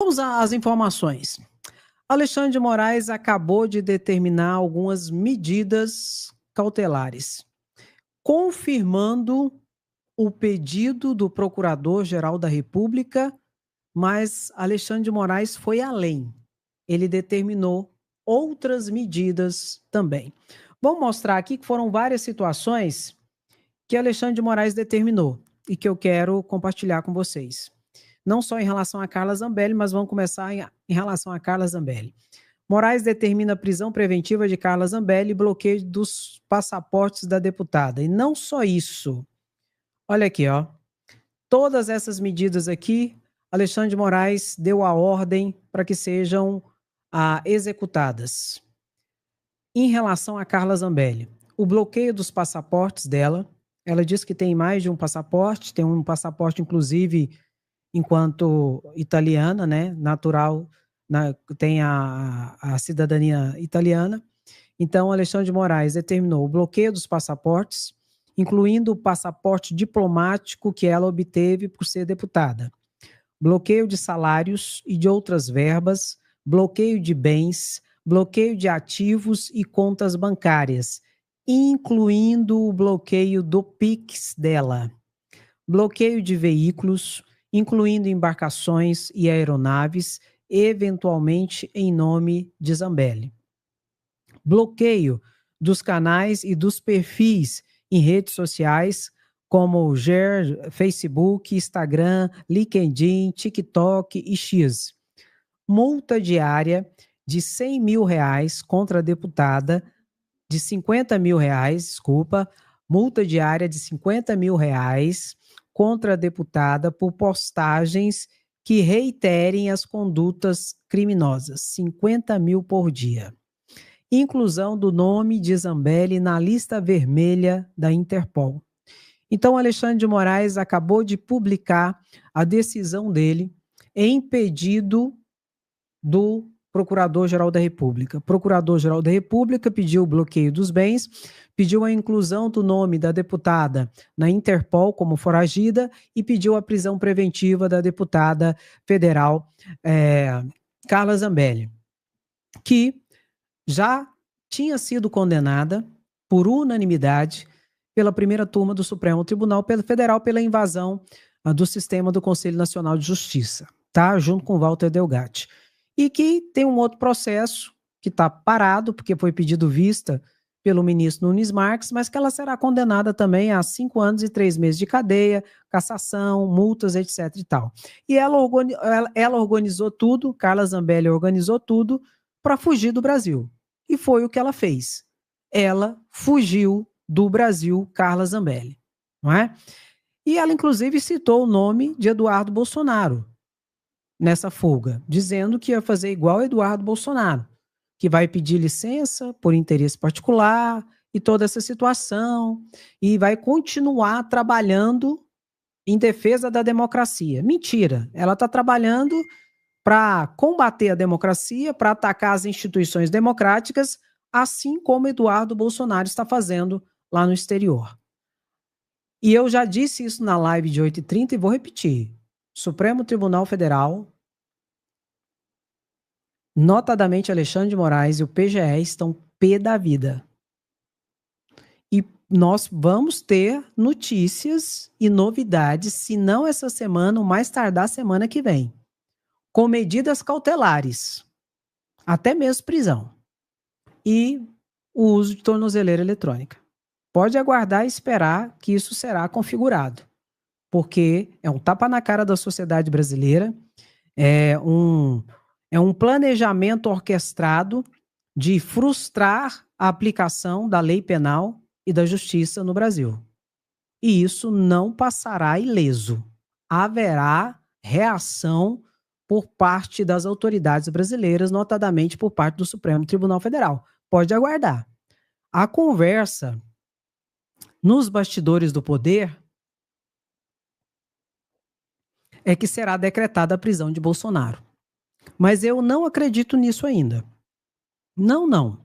Vamos às informações. Alexandre de Moraes acabou de determinar algumas medidas cautelares, confirmando o pedido do Procurador-Geral da República, mas Alexandre de Moraes foi além. Ele determinou outras medidas também. Vou mostrar aqui que foram várias situações que Alexandre de Moraes determinou e que eu quero compartilhar com vocês. Não só em relação a Carla Zambelli, mas vamos começar em relação a Carla Zambelli. Moraes determina a prisão preventiva de Carla Zambelli e bloqueio dos passaportes da deputada. E não só isso. Olha aqui, ó. Todas essas medidas aqui, Alexandre de Moraes deu a ordem para que sejam executadas. Em relação a Carla Zambelli, o bloqueio dos passaportes dela, ela diz que tem mais de um passaporte, tem um passaporte, inclusive, enquanto italiana, né, natural, tem a cidadania italiana. Então, Alexandre de Moraes determinou o bloqueio dos passaportes, incluindo o passaporte diplomático que ela obteve por ser deputada, bloqueio de salários e de outras verbas, bloqueio de bens, bloqueio de ativos e contas bancárias, incluindo o bloqueio do Pix dela, bloqueio de veículos, incluindo embarcações e aeronaves, eventualmente em nome de Zambelli. Bloqueio dos canais e dos perfis em redes sociais, como Facebook, Instagram, LinkedIn, TikTok e X. Multa diária de R$100 mil contra a deputada, de R$50 mil, multa diária de R$50 mil contra a deputada por postagens que reiterem as condutas criminosas, 50 mil por dia. Inclusão do nome de Zambelli na lista vermelha da Interpol. Então, Alexandre de Moraes acabou de publicar a decisão dele em pedido do Procurador-Geral da República. Procurador-Geral da República pediu o bloqueio dos bens, pediu a inclusão do nome da deputada na Interpol como foragida e pediu a prisão preventiva da deputada federal Carla Zambelli, que já tinha sido condenada por unanimidade pela primeira turma do Supremo Tribunal Federal pela invasão do sistema do Conselho Nacional de Justiça, tá? Junto com Walter Delgatti. E que tem um outro processo que está parado, porque foi pedido vista pelo ministro Nunes Marques, mas que ela será condenada também a 5 anos e 3 meses de cadeia, cassação, multas, etc. e tal. E ela organizou tudo, Carla Zambelli organizou tudo para fugir do Brasil. E foi o que ela fez. Ela fugiu do Brasil, Carla Zambelli, não é? E ela, inclusive, citou o nome de Eduardo Bolsonaro nessa fuga, dizendo que ia fazer igual Eduardo Bolsonaro, que vai pedir licença por interesse particular e toda essa situação, e vai continuar trabalhando em defesa da democracia. Mentira, ela está trabalhando para combater a democracia, para atacar as instituições democráticas, assim como Eduardo Bolsonaro está fazendo lá no exterior. E eu já disse isso na live de 8h30 e vou repetir. Supremo Tribunal Federal, notadamente Alexandre de Moraes e o PGE estão pé da vida. E nós vamos ter notícias e novidades, se não essa semana, ou mais tardar semana que vem, com medidas cautelares, até mesmo prisão, e o uso de tornozeleira eletrônica. Pode aguardar e esperar que isso será configurado, porque é um tapa na cara da sociedade brasileira, é um planejamento orquestrado de frustrar a aplicação da lei penal e da justiça no Brasil. E isso não passará ileso. Haverá reação por parte das autoridades brasileiras, notadamente por parte do Supremo Tribunal Federal. Pode aguardar. A conversa nos bastidores do poder é que será decretada a prisão de Bolsonaro. Mas eu não acredito nisso ainda. Não.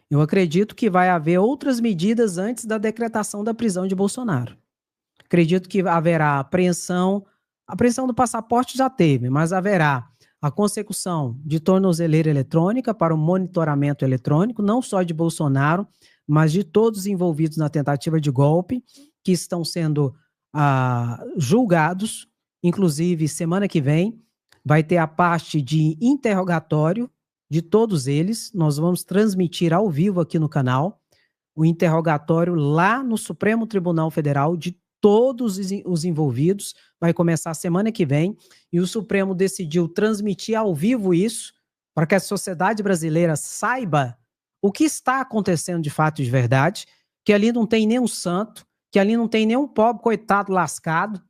Eu acredito que vai haver outras medidas antes da decretação da prisão de Bolsonaro. Acredito que haverá apreensão. A apreensão do passaporte já teve, mas haverá a consecução de tornozeleira eletrônica para o monitoramento eletrônico, não só de Bolsonaro, mas de todos os envolvidos na tentativa de golpe, que estão sendo julgados. Inclusive, semana que vem, vai ter a parte de interrogatório de todos eles. Nós vamos transmitir ao vivo aqui no canal o interrogatório lá no Supremo Tribunal Federal de todos os envolvidos. Vai começar semana que vem e o Supremo decidiu transmitir ao vivo isso para que a sociedade brasileira saiba o que está acontecendo de fato e de verdade, que ali não tem nenhum santo, que ali não tem nenhum pobre coitado lascado,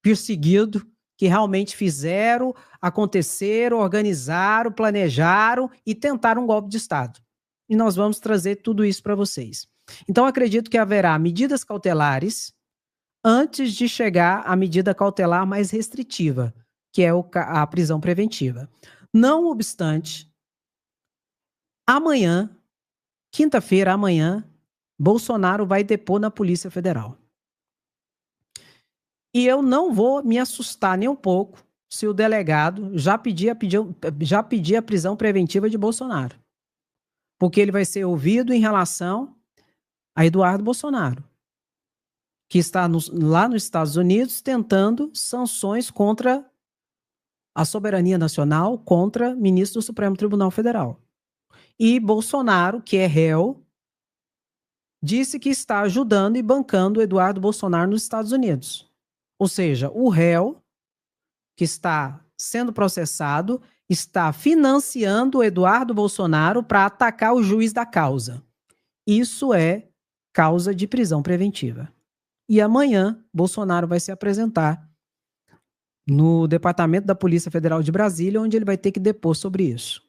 perseguido, que realmente fizeram, aconteceram, organizaram, planejaram e tentaram um golpe de Estado. E nós vamos trazer tudo isso para vocês. Então, acredito que haverá medidas cautelares antes de chegar à medida cautelar mais restritiva, que é a prisão preventiva. Não obstante, amanhã, quinta-feira, amanhã, Bolsonaro vai depor na Polícia Federal. E eu não vou me assustar nem um pouco se o delegado já pedir a prisão preventiva de Bolsonaro. Porque ele vai ser ouvido em relação a Eduardo Bolsonaro, que está lá nos Estados Unidos tentando sanções contra a soberania nacional, contra ministro do Supremo Tribunal Federal. E Bolsonaro, que é réu, disse que está ajudando e bancando Eduardo Bolsonaro nos Estados Unidos. Ou seja, o réu que está sendo processado está financiando o Eduardo Bolsonaro para atacar o juiz da causa. Isso é causa de prisão preventiva. E amanhã, Bolsonaro vai se apresentar no Departamento da Polícia Federal de Brasília, onde ele vai ter que depor sobre isso.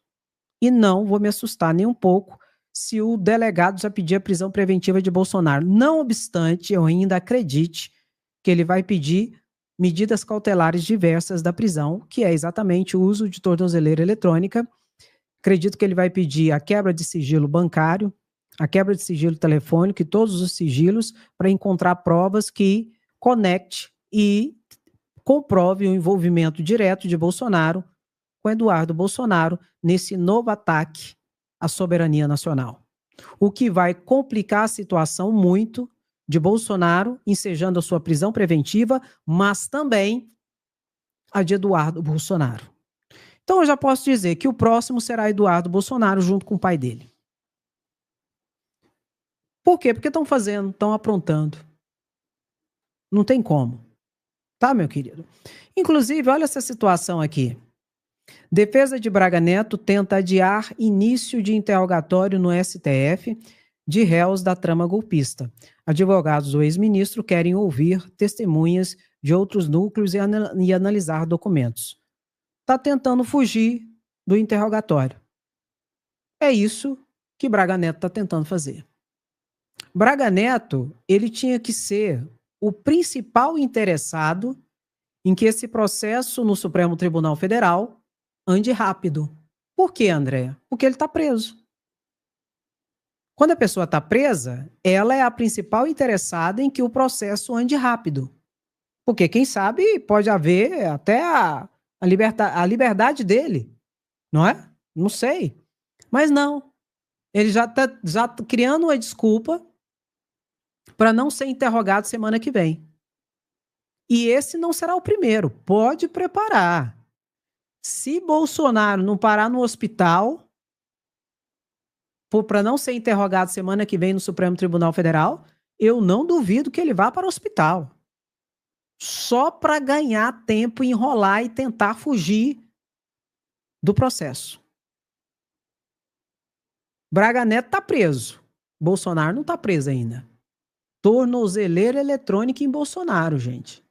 E não vou me assustar nem um pouco se o delegado já pedir a prisão preventiva de Bolsonaro. Não obstante, eu ainda acredite que ele vai pedir medidas cautelares diversas da prisão, que é exatamente o uso de tornozeleira eletrônica. Acredito que ele vai pedir a quebra de sigilo bancário, a quebra de sigilo telefônico e todos os sigilos para encontrar provas que conecte e comprove o envolvimento direto de Bolsonaro com Eduardo Bolsonaro nesse novo ataque à soberania nacional. O que vai complicar a situação muito de Bolsonaro ensejando a sua prisão preventiva, mas também a de Eduardo Bolsonaro. Então eu já posso dizer que o próximo será Eduardo Bolsonaro junto com o pai dele. Por quê? Porque estão aprontando. Não tem como. Tá, meu querido? Inclusive, olha essa situação aqui. Defesa de Braga Neto tenta adiar início de interrogatório no STF de réus da trama golpista. Advogados do ex-ministro querem ouvir testemunhas de outros núcleos e analisar documentos. Está tentando fugir do interrogatório. É isso que Braga Neto está tentando fazer. Braga Neto, ele tinha que ser o principal interessado em que esse processo no Supremo Tribunal Federal ande rápido. Por quê, André? Porque ele está preso. Quando a pessoa está presa, ela é a principal interessada em que o processo ande rápido. Porque, quem sabe, pode haver até a liberdade dele, não é? Não sei. Mas não. Ele já está criando uma desculpa para não ser interrogado semana que vem. E esse não será o primeiro. Pode preparar. Se Bolsonaro não parar no hospital para não ser interrogado semana que vem no Supremo Tribunal Federal, eu não duvido que ele vá para o hospital. Só para ganhar tempo, enrolar e tentar fugir do processo. Braga Neto está preso. Bolsonaro não está preso ainda. Tornozeleira eletrônica em Bolsonaro, gente.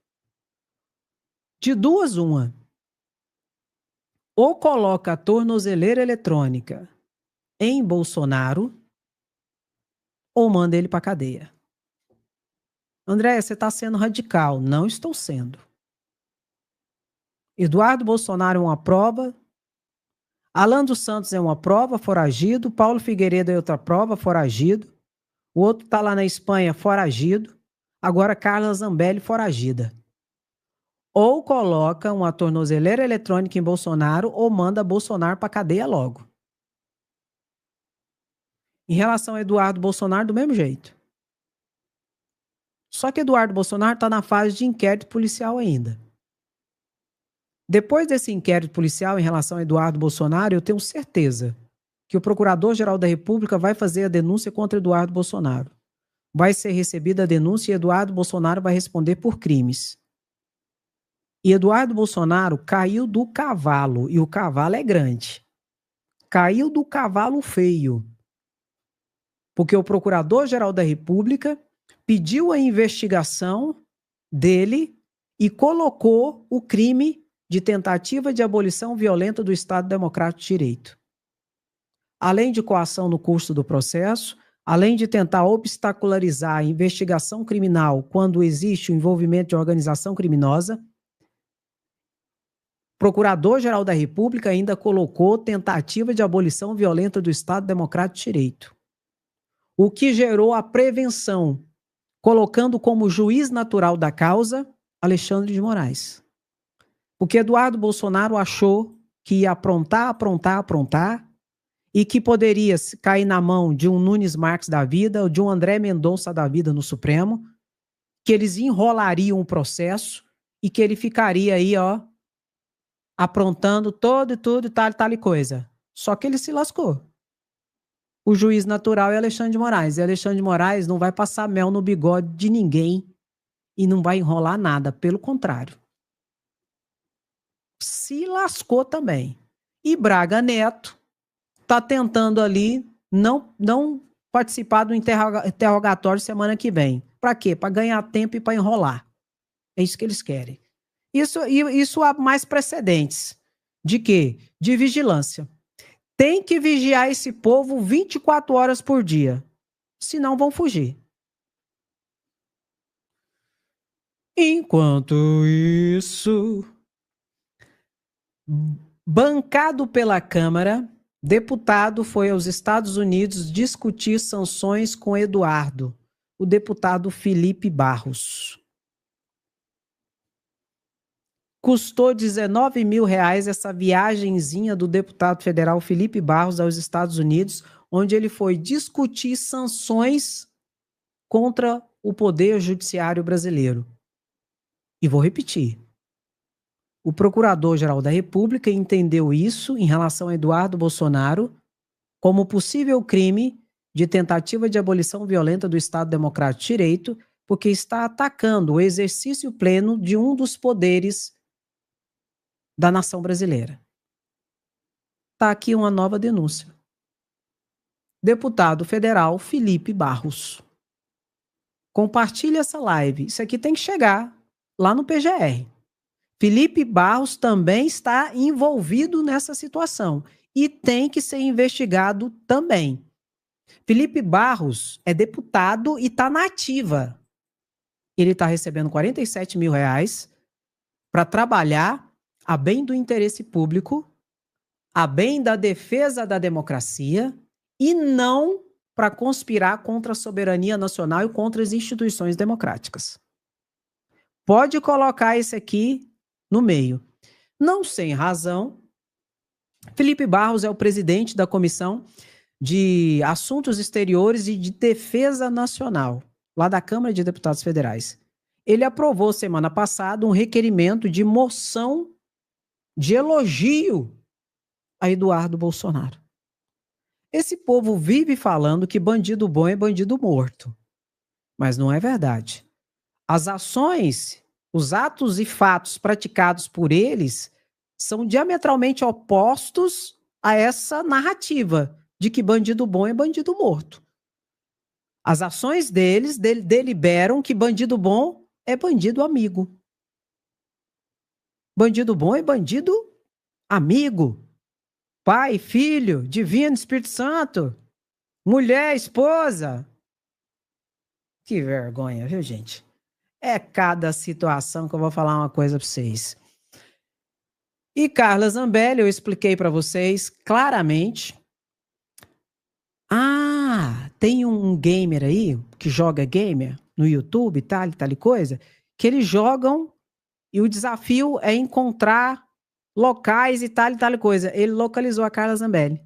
De duas, uma. Ou coloca a tornozeleira eletrônica em Bolsonaro, ou manda ele para a cadeia. André, você está sendo radical. Não estou sendo. Eduardo Bolsonaro é uma prova. Alan dos Santos é uma prova, foragido. Paulo Figueiredo é outra prova, foragido. O outro está lá na Espanha, foragido. Agora Carla Zambelli, foragida. ou coloca uma tornozeleira eletrônica em Bolsonaro ou manda Bolsonaro para cadeia logo. Em relação a Eduardo Bolsonaro, do mesmo jeito. Só que Eduardo Bolsonaro está na fase de inquérito policial ainda. Depois desse inquérito policial em relação a Eduardo Bolsonaro, eu tenho certeza que o Procurador-Geral da República vai fazer a denúncia contra Eduardo Bolsonaro. Vai ser recebida a denúncia e Eduardo Bolsonaro vai responder por crimes. E Eduardo Bolsonaro caiu do cavalo, e o cavalo é grande. Caiu do cavalo feio. Porque o Procurador-Geral da República pediu a investigação dele e colocou o crime de tentativa de abolição violenta do Estado Democrático de Direito. Além de coação no curso do processo, além de tentar obstacularizar a investigação criminal quando existe o envolvimento de organização criminosa, o Procurador-Geral da República ainda colocou tentativa de abolição violenta do Estado Democrático de Direito. O que gerou a prevenção, colocando como juiz natural da causa Alexandre de Moraes. Porque Eduardo Bolsonaro achou que ia aprontar, e que poderia cair na mão de um Nunes Marques da vida ou de um André Mendonça da vida no Supremo, que eles enrolariam o processo e que ele ficaria aí, aprontando todo e tudo e tal e coisa. Só que ele se lascou. O juiz natural é Alexandre de Moraes. E Alexandre de Moraes não vai passar mel no bigode de ninguém e não vai enrolar nada. Pelo contrário. Se lascou também. E Braga Neto está tentando ali não participar do interrogatório semana que vem. Para quê? Para ganhar tempo e para enrolar. É isso que eles querem. Isso há mais precedentes. De quê? De vigilância. Tem que vigiar esse povo 24 horas por dia. Senão vão fugir. Enquanto isso, bancado pela Câmara, deputado foi aos Estados Unidos discutir sanções com Eduardo, o deputado Felipe Barros. Custou R$19 mil essa viagenzinha do deputado federal Felipe Barros aos Estados Unidos, onde ele foi discutir sanções contra o Poder Judiciário brasileiro. E vou repetir. O Procurador-Geral da República entendeu isso em relação a Eduardo Bolsonaro como possível crime de tentativa de abolição violenta do Estado Democrático de Direito, porque está atacando o exercício pleno de um dos poderes da nação brasileira. Está aqui uma nova denúncia. Deputado federal Felipe Barros. Compartilhe essa live. Isso aqui tem que chegar lá no PGR. Felipe Barros também está envolvido nessa situação e tem que ser investigado também. Felipe Barros é deputado e está na ativa. Ele está recebendo R$47 mil para trabalhar a bem do interesse público, a bem da defesa da democracia e não para conspirar contra a soberania nacional e contra as instituições democráticas. Pode colocar isso aqui no meio. Não sem razão, Felipe Barros é o presidente da Comissão de Assuntos Exteriores e de Defesa Nacional, lá da Câmara de Deputados Federais. Ele aprovou semana passada um requerimento de moção de elogio a Eduardo Bolsonaro. Esse povo vive falando que bandido bom é bandido morto. Mas não é verdade. As ações, os atos e fatos praticados por eles são diametralmente opostos a essa narrativa de que bandido bom é bandido morto. As ações deles deliberam que bandido bom é bandido amigo. Bandido bom é bandido amigo. Pai, filho, divino, Espírito Santo, mulher, esposa. Que vergonha, viu, gente? É cada situação que eu vou falar uma coisa para vocês. E Carla Zambelli, eu expliquei para vocês claramente. Tem um gamer aí, que joga gamer no YouTube e tal e coisa, que eles jogam E o desafio é encontrar locais e tal coisa. Ele localizou a Carla Zambelli.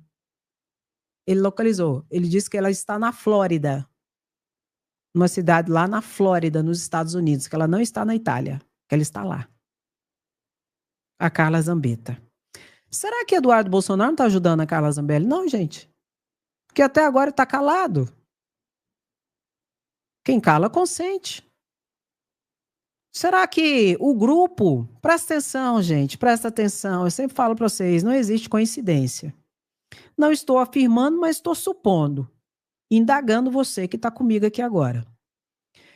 Ele localizou. Ele disse que ela está na Flórida. Uma cidade lá na Flórida, nos Estados Unidos, que ela não está na Itália, que ela está lá. A Carla Zambetta. Será que Eduardo Bolsonaro não está ajudando a Carla Zambelli? Não, gente. Porque até agora está calado. Quem cala, consente. Será que o grupo... Presta atenção, gente, presta atenção. Eu sempre falo para vocês, não existe coincidência. Não estou afirmando, mas estou supondo. Indagando você que está comigo aqui agora.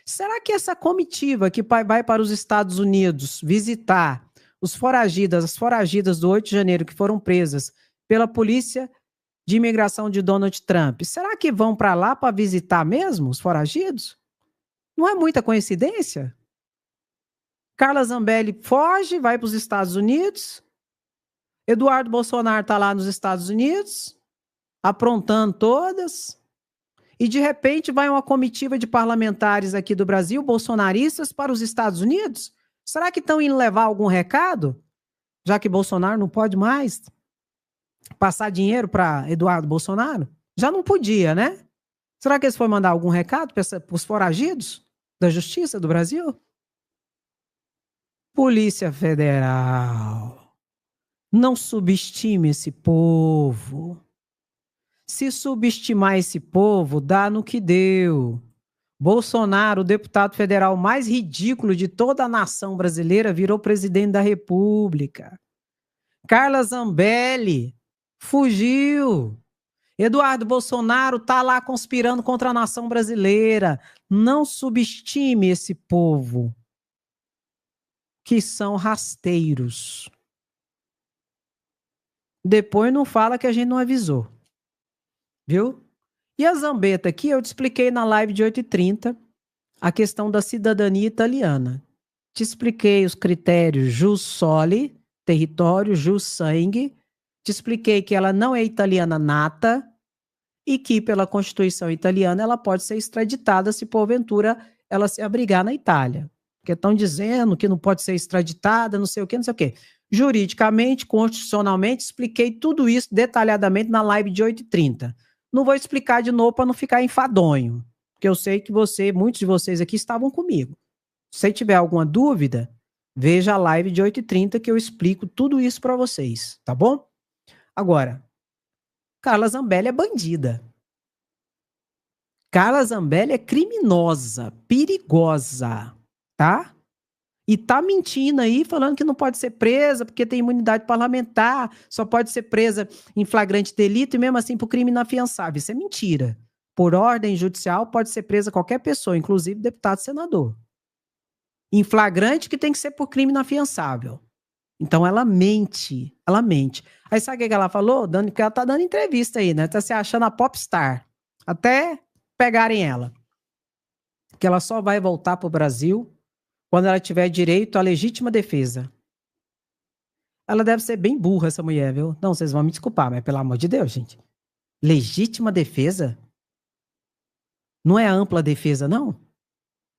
Será que essa comitiva que vai para os Estados Unidos visitar as foragidas do 8 de janeiro que foram presas pela polícia de imigração de Donald Trump, será que vão para lá para visitar mesmo os foragidos? Não é muita coincidência? Carla Zambelli foge, vai para os Estados Unidos. Eduardo Bolsonaro está lá nos Estados Unidos, aprontando todas. E, de repente, vai uma comitiva de parlamentares aqui do Brasil, bolsonaristas, para os Estados Unidos? Será que estão indo levar algum recado? Já que Bolsonaro não pode mais passar dinheiro para Eduardo Bolsonaro? Já não podia, né? Será que eles foram mandar algum recado para os foragidos da Justiça do Brasil? Polícia Federal, não subestime esse povo. Se subestimar esse povo, dá no que deu. Bolsonaro, o deputado federal mais ridículo de toda a nação brasileira, virou presidente da República. Carla Zambelli fugiu. Eduardo Bolsonaro está lá conspirando contra a nação brasileira. Não subestime esse povo, que são rasteiros. Depois não fala que a gente não avisou. Viu? E a Zambetta aqui, eu te expliquei na live de 8h30 a questão da cidadania italiana. Te expliquei os critérios jus soli, território, jus sangue. Te expliquei que ela não é italiana nata e que, pela Constituição italiana, ela pode ser extraditada se, porventura, ela se abrigar na Itália. Porque estão dizendo que não pode ser extraditada, não sei o quê, não sei o quê. Juridicamente, constitucionalmente, expliquei tudo isso detalhadamente na live de 8h30. Não vou explicar de novo para não ficar enfadonho, porque eu sei que muitos de vocês aqui estavam comigo. Se tiver alguma dúvida, veja a live de 8h30 que eu explico tudo isso para vocês, tá bom? Agora, Carla Zambelli é bandida. Carla Zambelli é criminosa, perigosa, tá? E tá mentindo aí, falando que não pode ser presa porque tem imunidade parlamentar, só pode ser presa em flagrante delito e mesmo assim por crime inafiançável. Isso é mentira. Por ordem judicial pode ser presa qualquer pessoa, inclusive deputado e senador. Em flagrante que tem que ser por crime inafiançável. Então ela mente, ela mente. Aí sabe o que ela falou? Que ela tá dando entrevista aí, né? Tá se achando a popstar. Até pegarem ela. Que ela só vai voltar pro Brasil quando ela tiver direito à legítima defesa. Ela deve ser bem burra, essa mulher, viu? Não, vocês vão me desculpar, mas pelo amor de Deus, gente. Legítima defesa? Não é ampla defesa, não?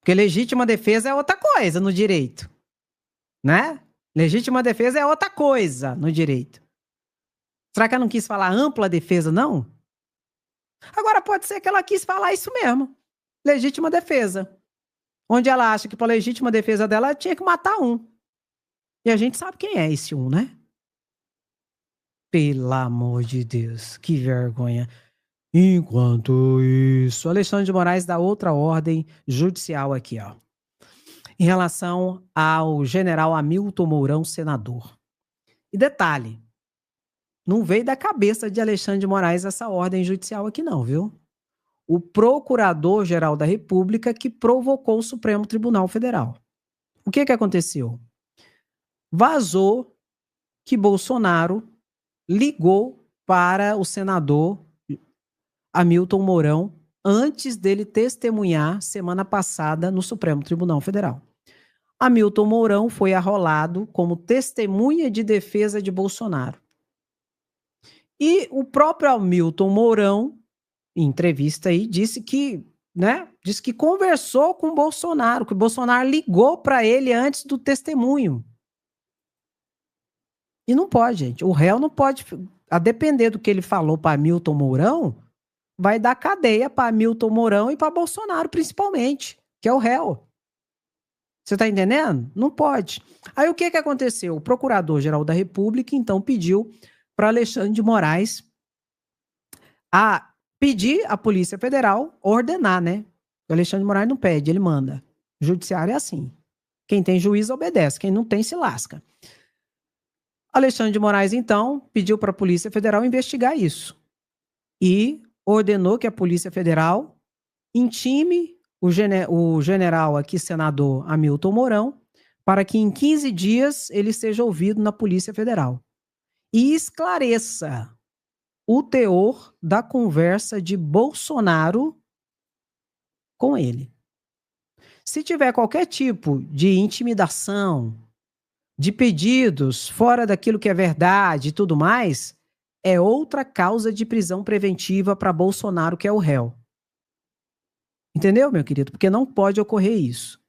Porque legítima defesa é outra coisa no direito. Né? Legítima defesa é outra coisa no direito. Será que ela não quis falar ampla defesa, não? Agora pode ser que ela quis falar isso mesmo. Legítima defesa. Onde ela acha que para legítima defesa dela, ela tinha que matar um. E a gente sabe quem é esse um, né? Pelo amor de Deus, que vergonha. Enquanto isso, Alexandre de Moraes dá outra ordem judicial aqui, ó. Em relação ao general Hamilton Mourão, senador. E detalhe, não veio da cabeça de Alexandre de Moraes essa ordem judicial aqui não, viu? O Procurador-Geral da República que provocou o Supremo Tribunal Federal. O que aconteceu? Vazou que Bolsonaro ligou para o senador Hamilton Mourão antes dele testemunhar semana passada no Supremo Tribunal Federal. Hamilton Mourão foi arrolado como testemunha de defesa de Bolsonaro. E o próprio Hamilton Mourão, em entrevista aí, disse que conversou com o Bolsonaro, que o Bolsonaro ligou para ele antes do testemunho. E não pode, gente. O réu não pode, a depender do que ele falou para Milton Mourão, vai dar cadeia para Milton Mourão e para Bolsonaro, principalmente, que é o réu. Você está entendendo? Não pode. Aí o que aconteceu? O Procurador-Geral da República, então, pediu para Alexandre de Moraes a pedir à Polícia Federal ordenar, né? O Alexandre de Moraes não pede, ele manda. O judiciário é assim. Quem tem juiz obedece, quem não tem se lasca. Alexandre de Moraes, então, pediu para a Polícia Federal investigar isso. E ordenou que a Polícia Federal intime o general aqui, senador Hamilton Mourão, para que em 15 dias ele seja ouvido na Polícia Federal. E esclareça o teor da conversa de Bolsonaro com ele. Se tiver qualquer tipo de intimidação, de pedidos fora daquilo que é verdade e tudo mais, é outra causa de prisão preventiva para Bolsonaro, que é o réu. Entendeu, meu querido? Porque não pode ocorrer isso.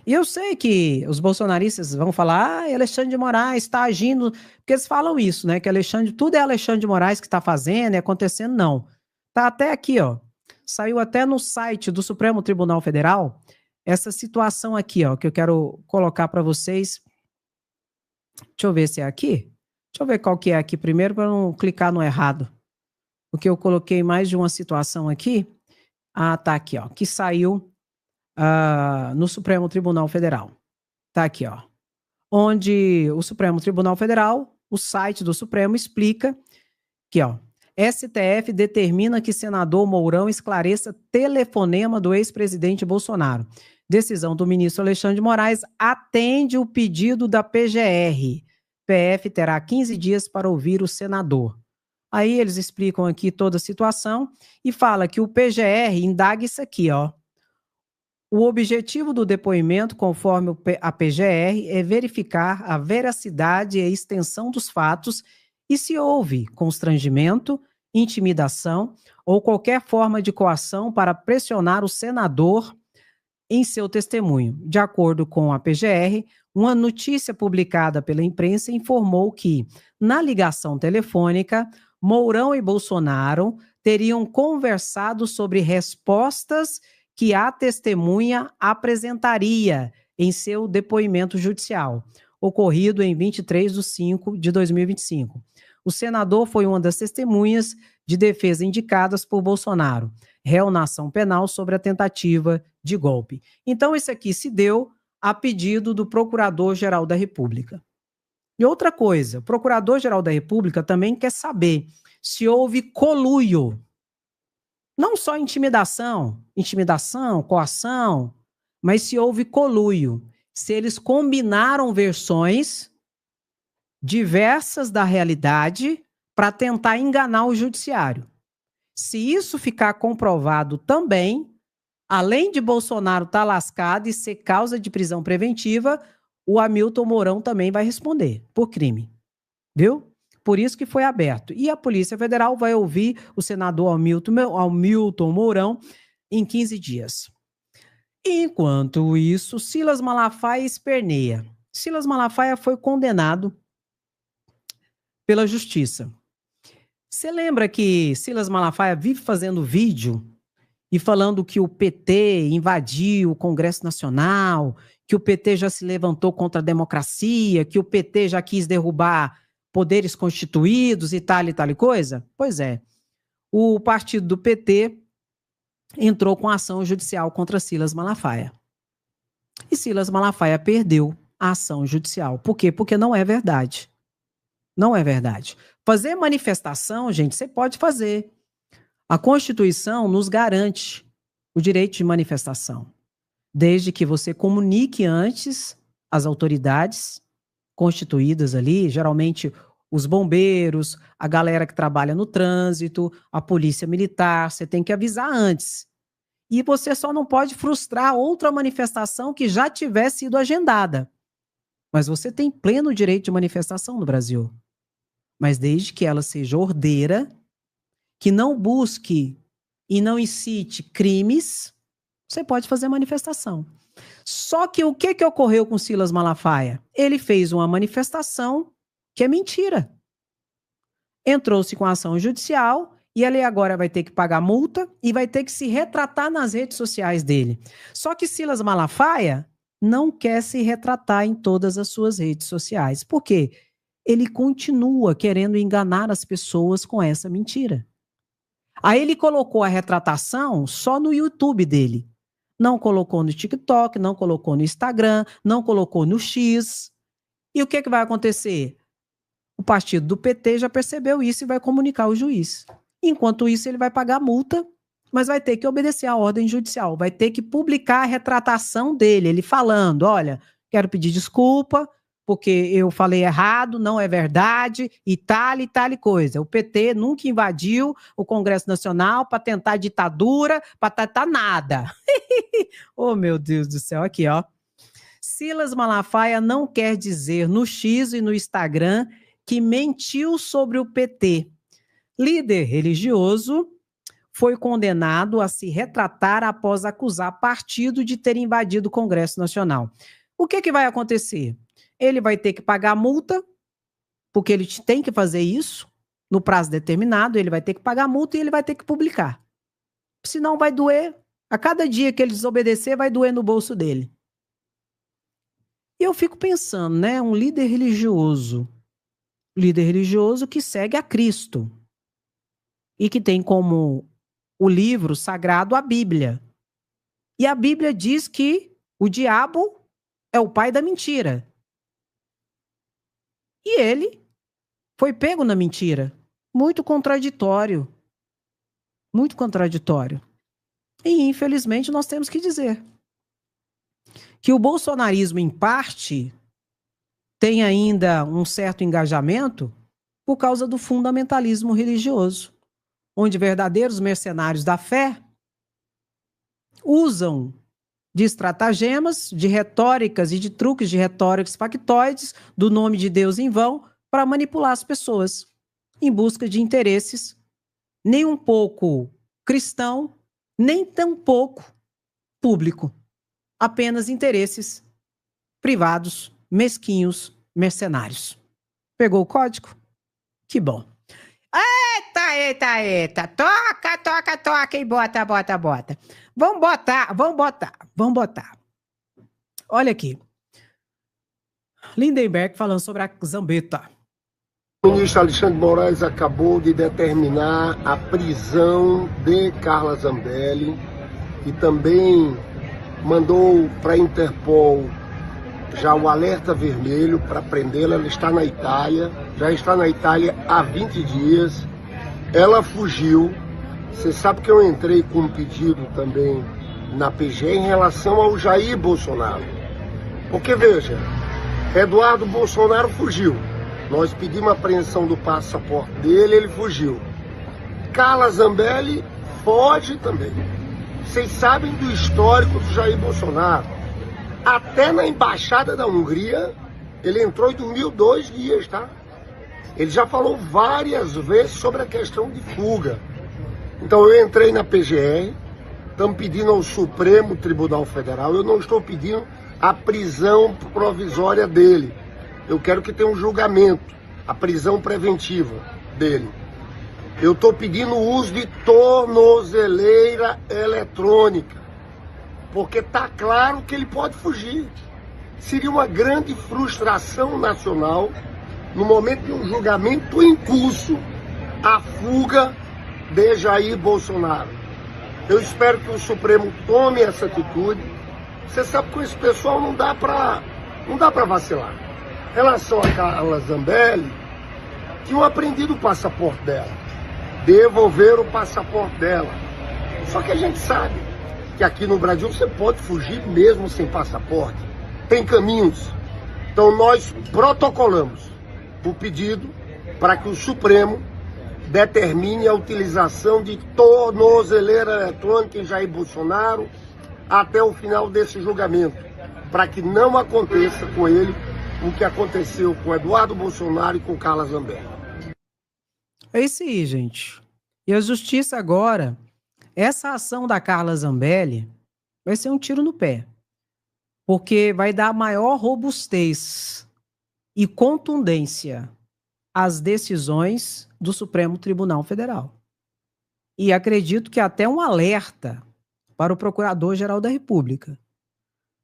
E eu sei que os bolsonaristas vão falar, Alexandre de Moraes está agindo, porque eles falam isso, né? Que tudo é Alexandre de Moraes que está fazendo, é acontecendo, não. Tá até aqui, ó. Saiu até no site do Supremo Tribunal Federal essa situação aqui, ó, que eu quero colocar para vocês. Deixa eu ver se é aqui. Deixa eu ver qual que é aqui primeiro para não clicar no errado. Porque eu coloquei mais de uma situação aqui. Ah, tá aqui, ó. Que saiu no Supremo Tribunal Federal. Tá aqui, ó. Onde o Supremo Tribunal Federal, o site do Supremo explica que, ó, STF determina que senador Mourão esclareça telefonema do ex-presidente Bolsonaro. Decisão do ministro Alexandre de Moraes atende o pedido da PGR. PF terá 15 dias para ouvir o senador. Aí eles explicam aqui toda a situação e fala que o PGR indaga isso aqui, ó. O objetivo do depoimento, conforme a PGR, é verificar a veracidade e a extensão dos fatos e se houve constrangimento, intimidação ou qualquer forma de coação para pressionar o senador em seu testemunho. De acordo com a PGR, uma notícia publicada pela imprensa informou que, na ligação telefônica, Mourão e Bolsonaro teriam conversado sobre respostas que a testemunha apresentaria em seu depoimento judicial, ocorrido em 23/5/2025. O senador foi uma das testemunhas de defesa indicadas por Bolsonaro, réu na ação penal sobre a tentativa de golpe. Então, isso aqui se deu a pedido do Procurador-Geral da República. E outra coisa, o Procurador-Geral da República também quer saber se houve conluio. Não só intimidação, coação, mas se houve conluio. Se eles combinaram versões diversas da realidade para tentar enganar o judiciário. Se isso ficar comprovado também, além de Bolsonaro estar lascado e ser causa de prisão preventiva, o Hamilton Mourão também vai responder por crime. Viu? Por isso que foi aberto. E a Polícia Federal vai ouvir o senador Hamilton Mourão em 15 dias. Enquanto isso, Silas Malafaia esperneia. Silas Malafaia foi condenado pela Justiça. Você lembra que Silas Malafaia vive fazendo vídeo e falando que o PT invadiu o Congresso Nacional, que o PT já se levantou contra a democracia, que o PT já quis derrubar poderes constituídos e tal coisa? Pois é. O partido do PT entrou com ação judicial contra Silas Malafaia. E Silas Malafaia perdeu a ação judicial. Por quê? Porque não é verdade. Não é verdade. Fazer manifestação, gente, você pode fazer. A Constituição nos garante o direito de manifestação, desde que você comunique antes às autoridades constituídas ali, geralmente os bombeiros, a galera que trabalha no trânsito, a polícia militar, você tem que avisar antes. E você só não pode frustrar outra manifestação que já tiver sido agendada. Mas você tem pleno direito de manifestação no Brasil. Mas desde que ela seja ordeira, que não busque e não incite crimes, você pode fazer manifestação. Só que o que ocorreu com Silas Malafaia? Ele fez uma manifestação que é mentira. Entrou-se com a ação judicial e ele agora vai ter que pagar multa e vai ter que se retratar nas redes sociais dele. Só que Silas Malafaia não quer se retratar em todas as suas redes sociais. Por quê? Ele continua querendo enganar as pessoas com essa mentira. Aí ele colocou a retratação só no YouTube dele. Não colocou no TikTok, não colocou no Instagram, não colocou no X. E o que vai acontecer? O partido do PT já percebeu isso e vai comunicar ao juiz. Enquanto isso, ele vai pagar multa, mas vai ter que obedecer à ordem judicial. Vai ter que publicar a retratação dele, ele falando, olha, quero pedir desculpa, porque eu falei errado, não é verdade, e tal coisa. O PT nunca invadiu o Congresso Nacional para tentar ditadura, para tentar nada. Oh, meu Deus do céu, aqui, ó. Silas Malafaia não quer dizer no X e no Instagram que mentiu sobre o PT. Líder religioso foi condenado a se retratar após acusar partido de ter invadido o Congresso Nacional. O que vai acontecer? Ele vai ter que pagar multa, porque ele tem que fazer isso no prazo determinado, ele vai ter que pagar multa e ele vai ter que publicar. Senão vai doer, a cada dia que ele desobedecer, vai doer no bolso dele. E eu fico pensando, né, um líder religioso que segue a Cristo e que tem como o livro sagrado a Bíblia. E a Bíblia diz que o diabo é o pai da mentira. E ele foi pego na mentira. Muito contraditório. Muito contraditório. E, infelizmente, nós temos que dizer que o bolsonarismo, em parte, tem ainda um certo engajamento por causa do fundamentalismo religioso, onde verdadeiros mercenários da fé usam de estratagemas, de retóricas e de truques de retóricas factoides do nome de Deus em vão para manipular as pessoas em busca de interesses nem um pouco cristão, nem tampouco público. Apenas interesses privados, mesquinhos, mercenários. Pegou o código? Que bom. Eita. Toca e bota. Vamos botar. Olha aqui. Lindenberg falando sobre a Zambetta. O ministro Alexandre de Moraes acabou de determinar a prisão de Carla Zambelli e também mandou para a Interpol já o alerta vermelho para prendê-la. Ela está na Itália, já está na Itália há 20 dias. Ela fugiu. Você sabe que eu entrei com um pedido também na PGE em relação ao Jair Bolsonaro. Porque, veja, Eduardo Bolsonaro fugiu. Nós pedimos a apreensão do passaporte dele, ele fugiu. Carla Zambelli foge também. Vocês sabem do histórico do Jair Bolsonaro. Até na embaixada da Hungria, ele entrou e dormiu 2 dias, tá? Ele já falou várias vezes sobre a questão de fuga. Então eu entrei na PGR, estamos pedindo ao Supremo Tribunal Federal, eu não estou pedindo a prisão provisória dele. Eu quero que tenha um julgamento, a prisão preventiva dele. Eu estou pedindo o uso de tornozeleira eletrônica, porque está claro que ele pode fugir. Seria uma grande frustração nacional, no momento de um julgamento em curso, a fuga de Jair Bolsonaro. Eu espero que o Supremo tome essa atitude. Você sabe que com esse pessoal não dá para vacilar. Em relação a Carla Zambelli, tinham apreendido o passaporte dela, devolveram o passaporte dela. Só que a gente sabe que aqui no Brasil você pode fugir mesmo sem passaporte. Tem caminhos. Então nós protocolamos o pedido para que o Supremo determine a utilização de tornozeleira eletrônica em Jair Bolsonaro até o final desse julgamento, para que não aconteça com ele o que aconteceu com Eduardo Bolsonaro e com Carla Zambelli. É isso aí, gente. E a justiça agora, essa ação da Carla Zambelli vai ser um tiro no pé, porque vai dar maior robustez e contundência as decisões do Supremo Tribunal Federal. E acredito que até um alerta para o Procurador-Geral da República.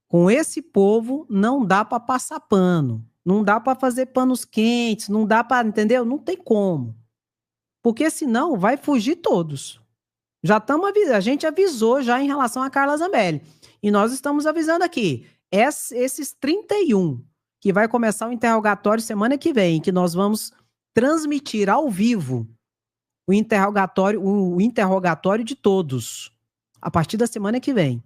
Com esse povo não dá para passar pano, não dá para fazer panos quentes, não dá para, entendeu? Não tem como. Porque senão vai fugir todos. Já estamos avisando, a gente avisou já em relação a Carla Zambelli. E nós estamos avisando aqui, esses 31, que vai começar o interrogatório semana que vem, que nós vamos transmitir ao vivo o interrogatório de todos, a partir da semana que vem.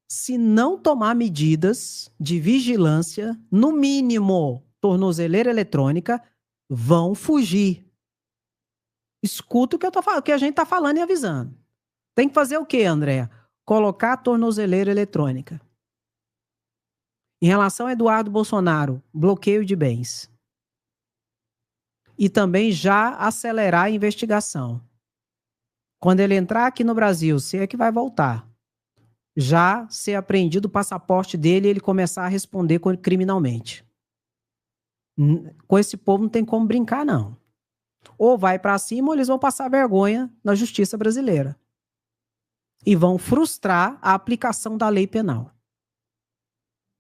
Se não tomar medidas de vigilância, no mínimo tornozeleira eletrônica, vão fugir. Escuta o que, o que a gente está falando e avisando. Tem que fazer o quê, Andréa? Colocar a tornozeleira eletrônica. Em relação a Eduardo Bolsonaro, bloqueio de bens. E também já acelerar a investigação. Quando ele entrar aqui no Brasil, se é que vai voltar, já ser apreendido o passaporte dele e ele começar a responder criminalmente. Com esse povo não tem como brincar, não. Ou vai para cima ou eles vão passar vergonha na justiça brasileira. E vão frustrar a aplicação da lei penal.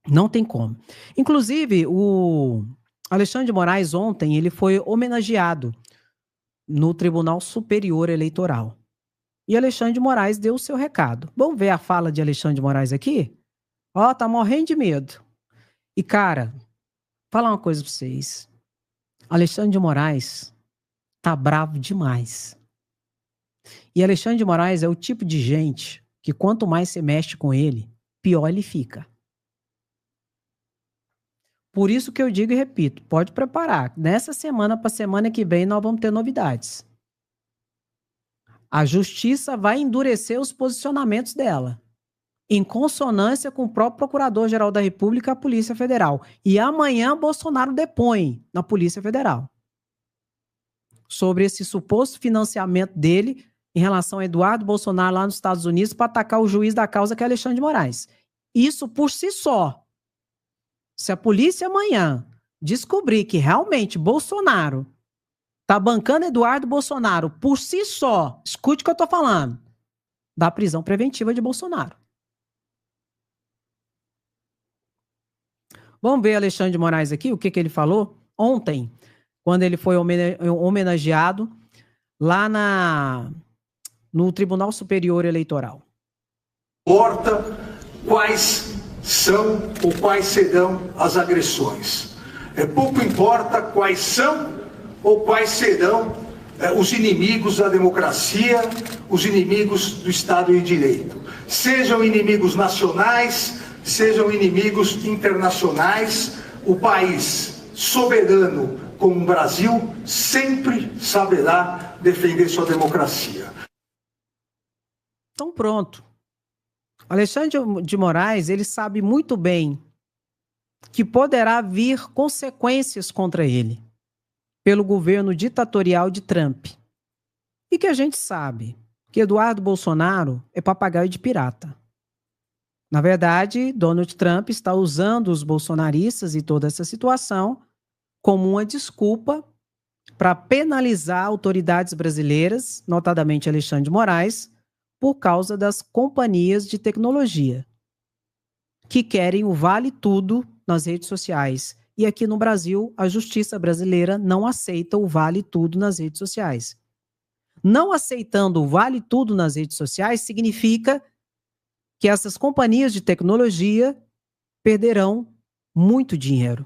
Não tem como. Inclusive, o Alexandre de Moraes ontem, ele foi homenageado no Tribunal Superior Eleitoral. E Alexandre de Moraes deu o seu recado. Vamos ver a fala de Alexandre de Moraes aqui? Ó, tá morrendo de medo. E, cara, falar uma coisa pra vocês. Alexandre de Moraes tá bravo demais. E Alexandre de Moraes é o tipo de gente que quanto mais você mexe com ele, pior ele fica. Por isso que eu digo e repito, pode preparar. Nessa semana para semana que vem nós vamos ter novidades. A justiça vai endurecer os posicionamentos dela, em consonância com o próprio Procurador-Geral da República e a Polícia Federal. E amanhã Bolsonaro depõe na Polícia Federal sobre esse suposto financiamento dele em relação a Eduardo Bolsonaro lá nos Estados Unidos para atacar o juiz da causa, que é Alexandre de Moraes. Isso por si só. Se a polícia amanhã descobrir que realmente Bolsonaro tá bancando Eduardo Bolsonaro por si só, escute o que eu tô falando, da prisão preventiva de Bolsonaro. Vamos ver Alexandre de Moraes aqui, o que ele falou ontem, quando ele foi homenageado lá no Tribunal Superior Eleitoral. Importa quais são ou quais serão as agressões. Pouco importa quais são ou quais serão os inimigos da democracia, os inimigos do Estado de Direito. Sejam inimigos nacionais, sejam inimigos internacionais, o país soberano como o Brasil sempre saberá defender sua democracia. Então pronto. Alexandre de Moraes, ele sabe muito bem que poderá vir consequências contra ele pelo governo ditatorial de Trump. E que a gente sabe que Eduardo Bolsonaro é papagaio de pirata. Na verdade, Donald Trump está usando os bolsonaristas e toda essa situação como uma desculpa para penalizar autoridades brasileiras, notadamente Alexandre de Moraes, por causa das companhias de tecnologia, que querem o vale tudo nas redes sociais. E aqui no Brasil, a justiça brasileira não aceita o vale tudo nas redes sociais. Não aceitando o vale tudo nas redes sociais significa que essas companhias de tecnologia perderão muito dinheiro.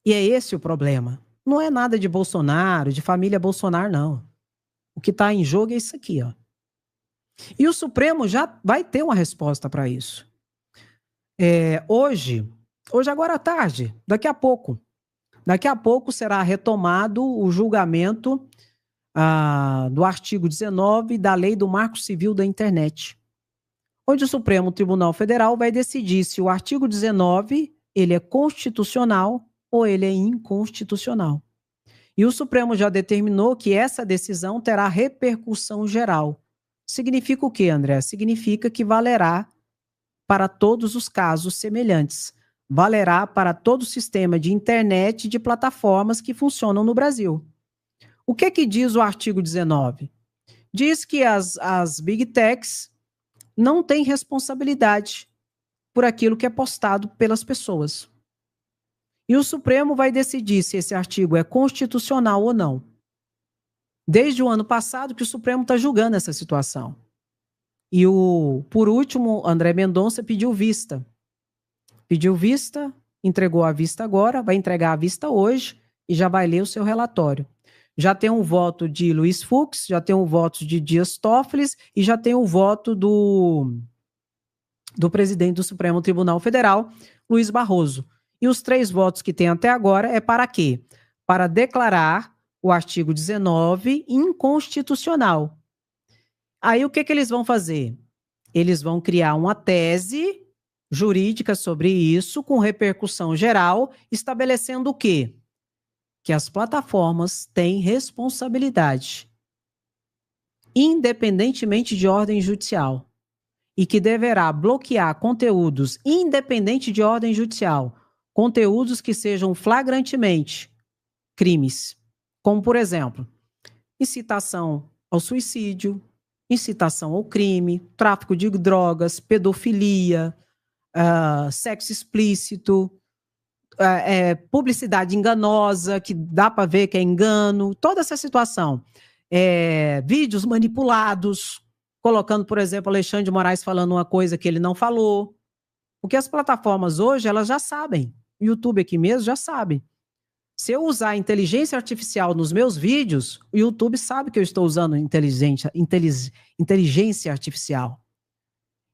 E é esse o problema. Não é nada de Bolsonaro, de família Bolsonaro, não. O que está em jogo é isso aqui, ó. E o Supremo já vai ter uma resposta para isso. Hoje agora à tarde, daqui a pouco será retomado o julgamento do artigo 19 da Lei do Marco Civil da Internet, onde o Supremo Tribunal Federal vai decidir se o artigo 19 ele é constitucional ou ele é inconstitucional. E o Supremo já determinou que essa decisão terá repercussão geral. Significa o quê, André? Significa que valerá para todos os casos semelhantes. valerá para todo o sistema de internet e de plataformas que funcionam no Brasil. O que diz o artigo 19? Diz que as Big Techs não têm responsabilidade por aquilo que é postado pelas pessoas. E o Supremo vai decidir se esse artigo é constitucional ou não. Desde o ano passado que o Supremo está julgando essa situação. E, por último, André Mendonça pediu vista. Pediu vista, entregou a vista agora, vai entregar a vista hoje e já vai ler o seu relatório. Já tem um voto de Luiz Fux, já tem um voto de Dias Toffoli e já tem o voto do presidente do Supremo Tribunal Federal, Luiz Barroso. E os 3 votos que tem até agora é para quê? Para declarar o artigo 19 inconstitucional. Aí o que eles vão fazer? Eles vão criar uma tese jurídica sobre isso, com repercussão geral, estabelecendo o quê? Que as plataformas têm responsabilidade, independentemente de ordem judicial, e que deverá bloquear conteúdos, independente de ordem judicial, conteúdos que sejam flagrantemente crimes, como, por exemplo, incitação ao suicídio, incitação ao crime, tráfico de drogas, pedofilia, sexo explícito, publicidade enganosa, que dá para ver que é engano, toda essa situação. Vídeos manipulados, colocando, por exemplo, Alexandre de Moraes falando uma coisa que ele não falou. Porque as plataformas hoje, elas já sabem. O YouTube aqui mesmo já sabe. Se eu usar inteligência artificial nos meus vídeos, o YouTube sabe que eu estou usando inteligência artificial.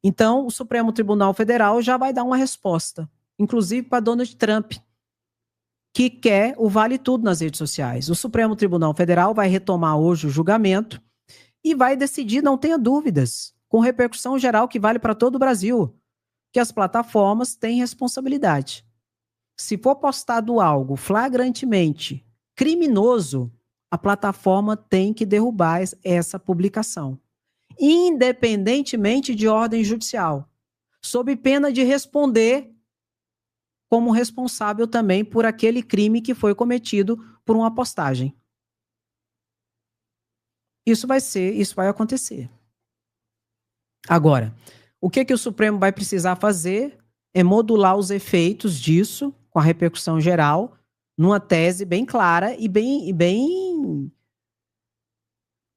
Então, o Supremo Tribunal Federal já vai dar uma resposta, inclusive para Donald Trump, que quer o vale tudo nas redes sociais. O Supremo Tribunal Federal vai retomar hoje o julgamento e vai decidir, não tenha dúvidas, com repercussão geral que vale para todo o Brasil, que as plataformas têm responsabilidade. Se for postado algo flagrantemente criminoso, a plataforma tem que derrubar essa publicação, independentemente de ordem judicial, sob pena de responder como responsável também por aquele crime que foi cometido por uma postagem. Isso vai acontecer. Agora, o que o Supremo vai precisar fazer é modular os efeitos disso com a repercussão geral, numa tese bem clara e bem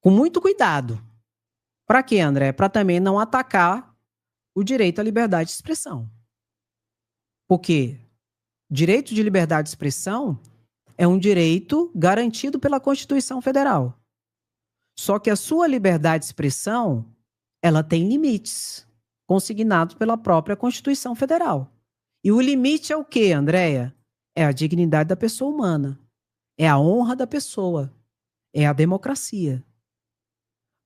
com muito cuidado. Para quê, André? Para também não atacar o direito à liberdade de expressão. Porque direito de liberdade de expressão é um direito garantido pela Constituição Federal. Só que a sua liberdade de expressão, ela tem limites, consignados pela própria Constituição Federal. E o limite é o quê, Andréia? É a dignidade da pessoa humana. É a honra da pessoa. É a democracia.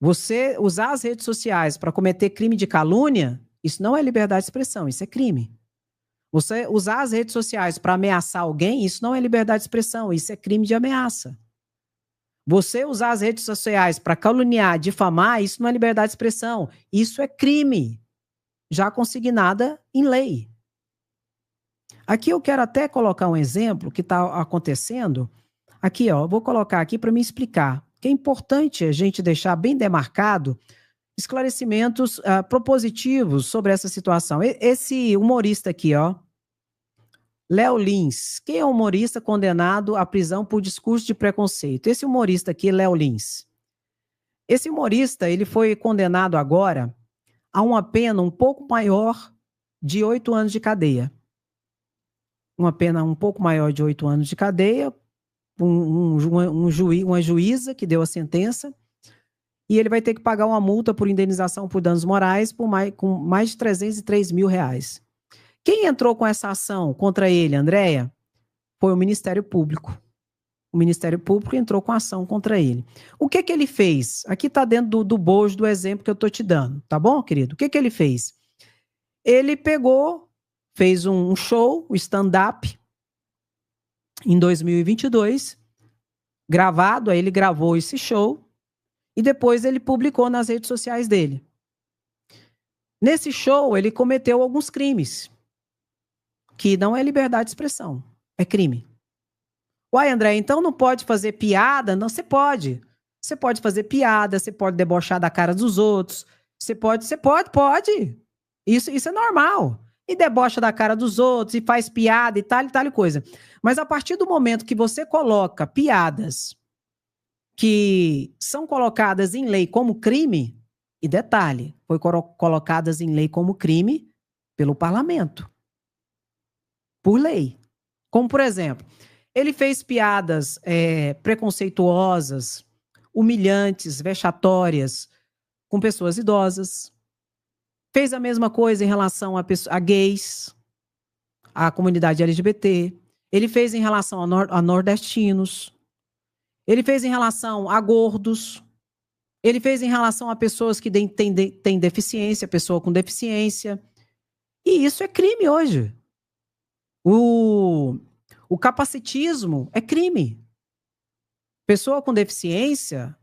Você usar as redes sociais para cometer crime de calúnia, isso não é liberdade de expressão, isso é crime. Você usar as redes sociais para ameaçar alguém, isso não é liberdade de expressão, isso é crime de ameaça. Você usar as redes sociais para caluniar, difamar, isso não é liberdade de expressão, isso é crime, já consignada em lei. Aqui eu quero até colocar um exemplo que está acontecendo. Aqui, ó, vou colocar aqui para me explicar. Que é importante a gente deixar bem demarcado esclarecimentos propositivos sobre essa situação. Esse humorista aqui, ó, Léo Lins. Quem é humorista condenado à prisão por discurso de preconceito? Esse humorista aqui, Léo Lins. Esse humorista, ele foi condenado agora a uma pena um pouco maior de 8 anos de cadeia. Uma pena um pouco maior de 8 anos de cadeia, uma juíza que deu a sentença, e ele vai ter que pagar uma multa por indenização por danos morais com mais de 303 mil reais. Quem entrou com essa ação contra ele, Andréia? Foi o Ministério Público. O Ministério Público entrou com a ação contra ele. O que ele fez? Aqui está dentro do bojo do exemplo que eu estou te dando, tá bom, querido? O que ele fez? Ele fez um show, o stand-up, em 2022, gravado, aí ele gravou esse show e depois ele publicou nas redes sociais dele. Nesse show, ele cometeu alguns crimes. que não é liberdade de expressão, é crime. Uai, André, então não pode fazer piada? Não, você pode. Você pode fazer piada, você pode debochar da cara dos outros, pode. Isso é normal. E debocha da cara dos outros, e faz piada e tal coisa. Mas a partir do momento que você coloca piadas que são colocadas em lei como crime, e detalhe, foi colocadas em lei como crime pelo parlamento. Por lei. Como, por exemplo, ele fez piadas preconceituosas, humilhantes, vexatórias com pessoas idosas. Fez a mesma coisa em relação a gays, à comunidade LGBT. Ele fez em relação a nordestinos. Ele fez em relação a gordos. Ele fez em relação a pessoas que têm deficiência, pessoa com deficiência. E isso é crime hoje. O capacitismo é crime. Pessoa com deficiência,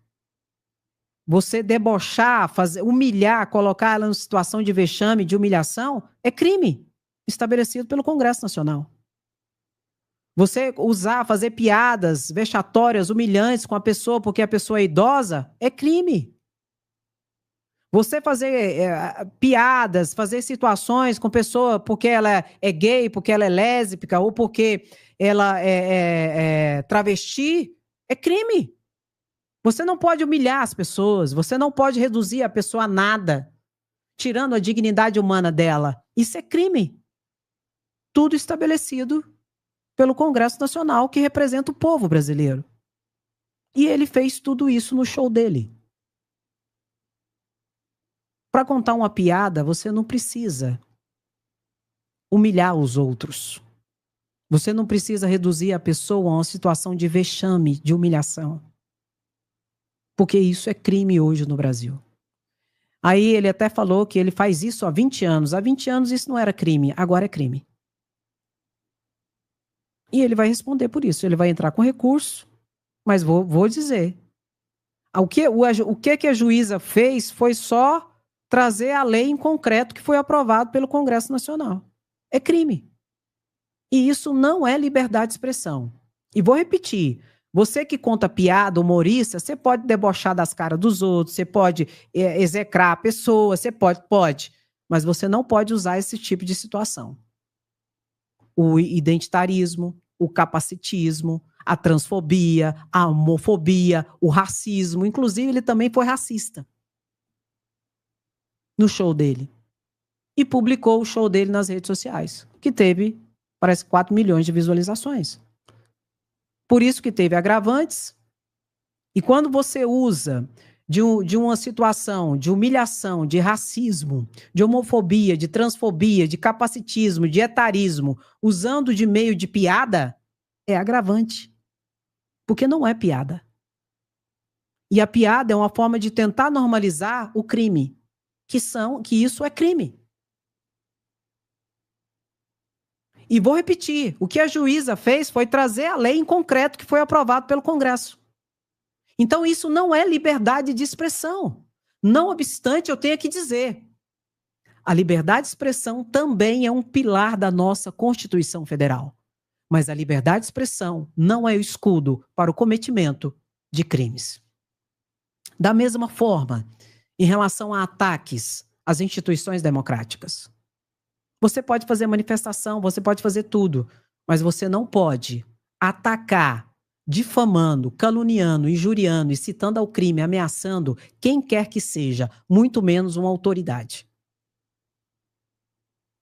você debochar, humilhar, colocar ela em situação de vexame, de humilhação, é crime estabelecido pelo Congresso Nacional. Você fazer piadas vexatórias, humilhantes com a pessoa porque a pessoa é idosa, é crime. Você fazer piadas, fazer situações com pessoa porque ela é gay, porque ela é lésbica ou porque ela é travesti, é crime. Você não pode humilhar as pessoas, você não pode reduzir a pessoa a nada, tirando a dignidade humana dela. Isso é crime. Tudo estabelecido pelo Congresso Nacional, que representa o povo brasileiro. E ele fez tudo isso no show dele. Para contar uma piada, você não precisa humilhar os outros. Você não precisa reduzir a pessoa a uma situação de vexame, de humilhação. Porque isso é crime hoje no Brasil. Aí ele até falou que ele faz isso há 20 anos. Há 20 anos isso não era crime, agora é crime. E ele vai responder por isso. Ele vai entrar com recurso, mas vou dizer. O que a juíza fez foi só trazer a lei em concreto que foi aprovado pelo Congresso Nacional. É crime. E isso não é liberdade de expressão. E vou repetir. Você que conta piada, humorista, você pode debochar das caras dos outros, você pode execrar a pessoa, você pode. Mas você não pode usar esse tipo de situação. O identitarismo, o capacitismo, a transfobia, a homofobia, o racismo. Inclusive, ele também foi racista no show dele. E publicou o show dele nas redes sociais, que teve, parece, 4 milhões de visualizações. Por isso que teve agravantes. E quando você usa de uma situação de humilhação, de racismo, de homofobia, de transfobia, de capacitismo, de etarismo, usando de meio de piada, é agravante. Porque não é piada. E a piada é uma forma de tentar normalizar o crime, que isso é crime. E vou repetir, o que a juíza fez foi trazer a lei em concreto que foi aprovado pelo Congresso. Então isso não é liberdade de expressão. Não obstante, eu tenho que dizer, a liberdade de expressão também é um pilar da nossa Constituição Federal. Mas a liberdade de expressão não é o escudo para o cometimento de crimes. Da mesma forma, em relação a ataques às instituições democráticas. Você pode fazer manifestação, você pode fazer tudo, mas você não pode atacar, difamando, caluniando, injuriando, incitando ao crime, ameaçando quem quer que seja, muito menos uma autoridade.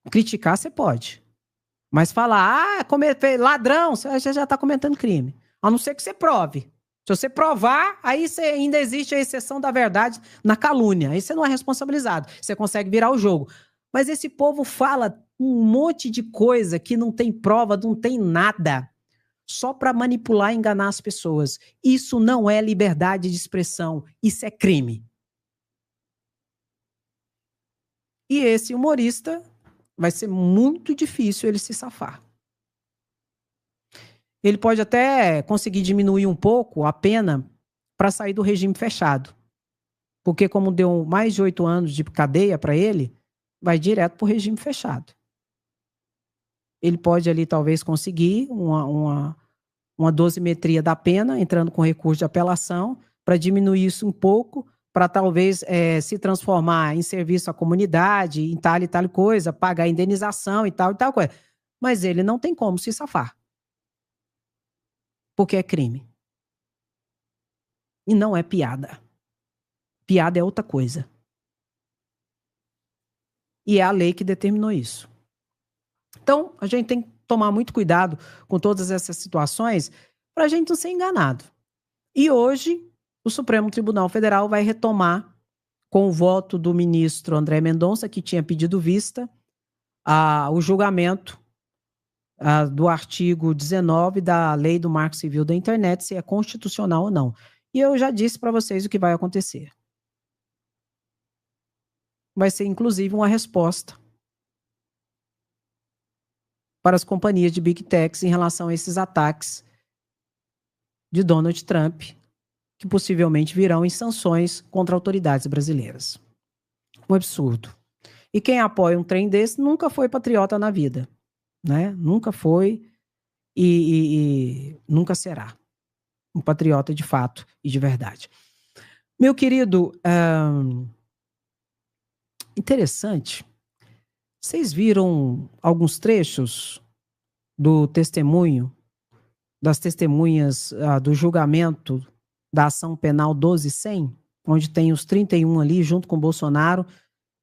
Criticar você pode, mas falar, ladrão, você já está cometendo crime, a não ser que você prove. Se você provar, aí ainda existe a exceção da verdade na calúnia, aí você não é responsabilizado, você consegue virar o jogo. Mas esse povo fala um monte de coisa que não tem prova, não tem nada, só para manipular e enganar as pessoas. Isso não é liberdade de expressão, isso é crime. E esse humorista vai ser muito difícil ele se safar. Ele pode até conseguir diminuir um pouco a pena para sair do regime fechado. Porque como deu mais de 8 anos de cadeia para ele, vai direto para o regime fechado. ele pode ali talvez conseguir uma dosimetria da pena, entrando com recurso de apelação, para diminuir isso um pouco, para talvez se transformar em serviço à comunidade, em tal e tal coisa, pagar indenização e tal coisa. Mas ele não tem como se safar. Porque é crime. E não é piada. Piada é outra coisa. E é a lei que determinou isso. Então, a gente tem que tomar muito cuidado com todas essas situações para a gente não ser enganado. E hoje, o Supremo Tribunal Federal vai retomar, com o voto do ministro André Mendonça, que tinha pedido vista, o julgamento do artigo 19 da Lei do Marco Civil da Internet, se é constitucional ou não. E eu já disse para vocês o que vai acontecer. Vai ser, inclusive, uma resposta para as companhias de Big Techs em relação a esses ataques de Donald Trump, que possivelmente virão em sanções contra autoridades brasileiras. Um absurdo. E quem apoia um trem desse nunca foi patriota na vida, né? Nunca foi e nunca será um patriota de fato e de verdade. Meu querido, interessante, vocês viram alguns trechos do testemunho, das testemunhas do julgamento da ação penal 12.100, onde tem os 31 ali, junto com Bolsonaro,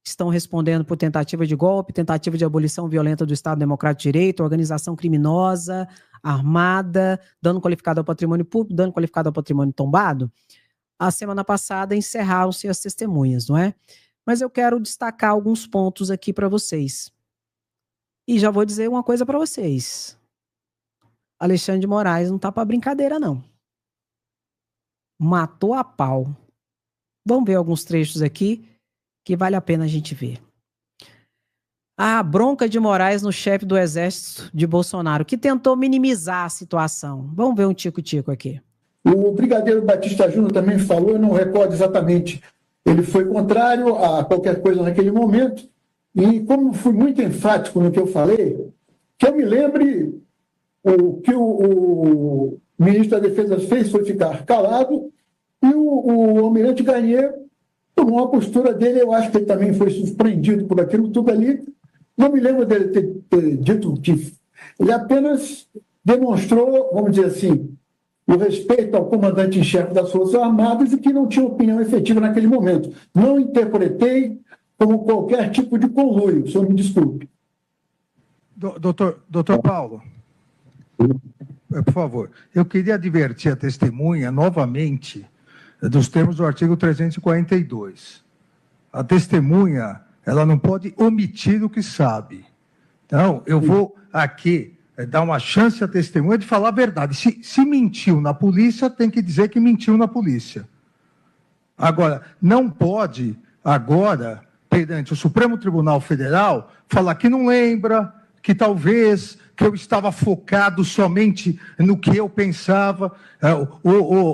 estão respondendo por tentativa de golpe, tentativa de abolição violenta do Estado Democrático de Direito, organização criminosa, armada, dano qualificado ao patrimônio público, dano qualificado ao patrimônio tombado. A semana passada encerraram-se as testemunhas, não é? Mas eu quero destacar alguns pontos aqui para vocês. E já vou dizer uma coisa para vocês. Alexandre de Moraes não tá para brincadeira, não. Matou a pau. Vamos ver alguns trechos aqui que vale a pena a gente ver. A bronca de Moraes no chefe do Exército de Bolsonaro, que tentou minimizar a situação. Vamos ver um tico-tico aqui. O brigadeiro Batista Júnior também falou, eu não recordo exatamente. Ele foi contrário a qualquer coisa naquele momento. E como fui muito enfático no que eu falei, que eu me lembre, o que o ministro da Defesa fez foi ficar calado, e o almirante Garnier tomou uma postura dele, eu acho que ele também foi surpreendido por aquilo tudo ali. Não me lembro dele ter dito que ele apenas demonstrou, vamos dizer assim, o respeito ao comandante em chefe das Forças Armadas e que não tinha opinião efetiva naquele momento. Não interpretei como qualquer tipo de conluio, o senhor me desculpe. Doutor Paulo, por favor, eu queria advertir a testemunha novamente dos termos do artigo 342. A testemunha, ela não pode omitir o que sabe. Então, eu vou aqui dar uma chance à testemunha de falar a verdade. Se mentiu na polícia, tem que dizer que mentiu na polícia. Agora, não pode, agora, perante o Supremo Tribunal Federal, falar que não lembra, que talvez, que eu estava focado somente no que eu pensava.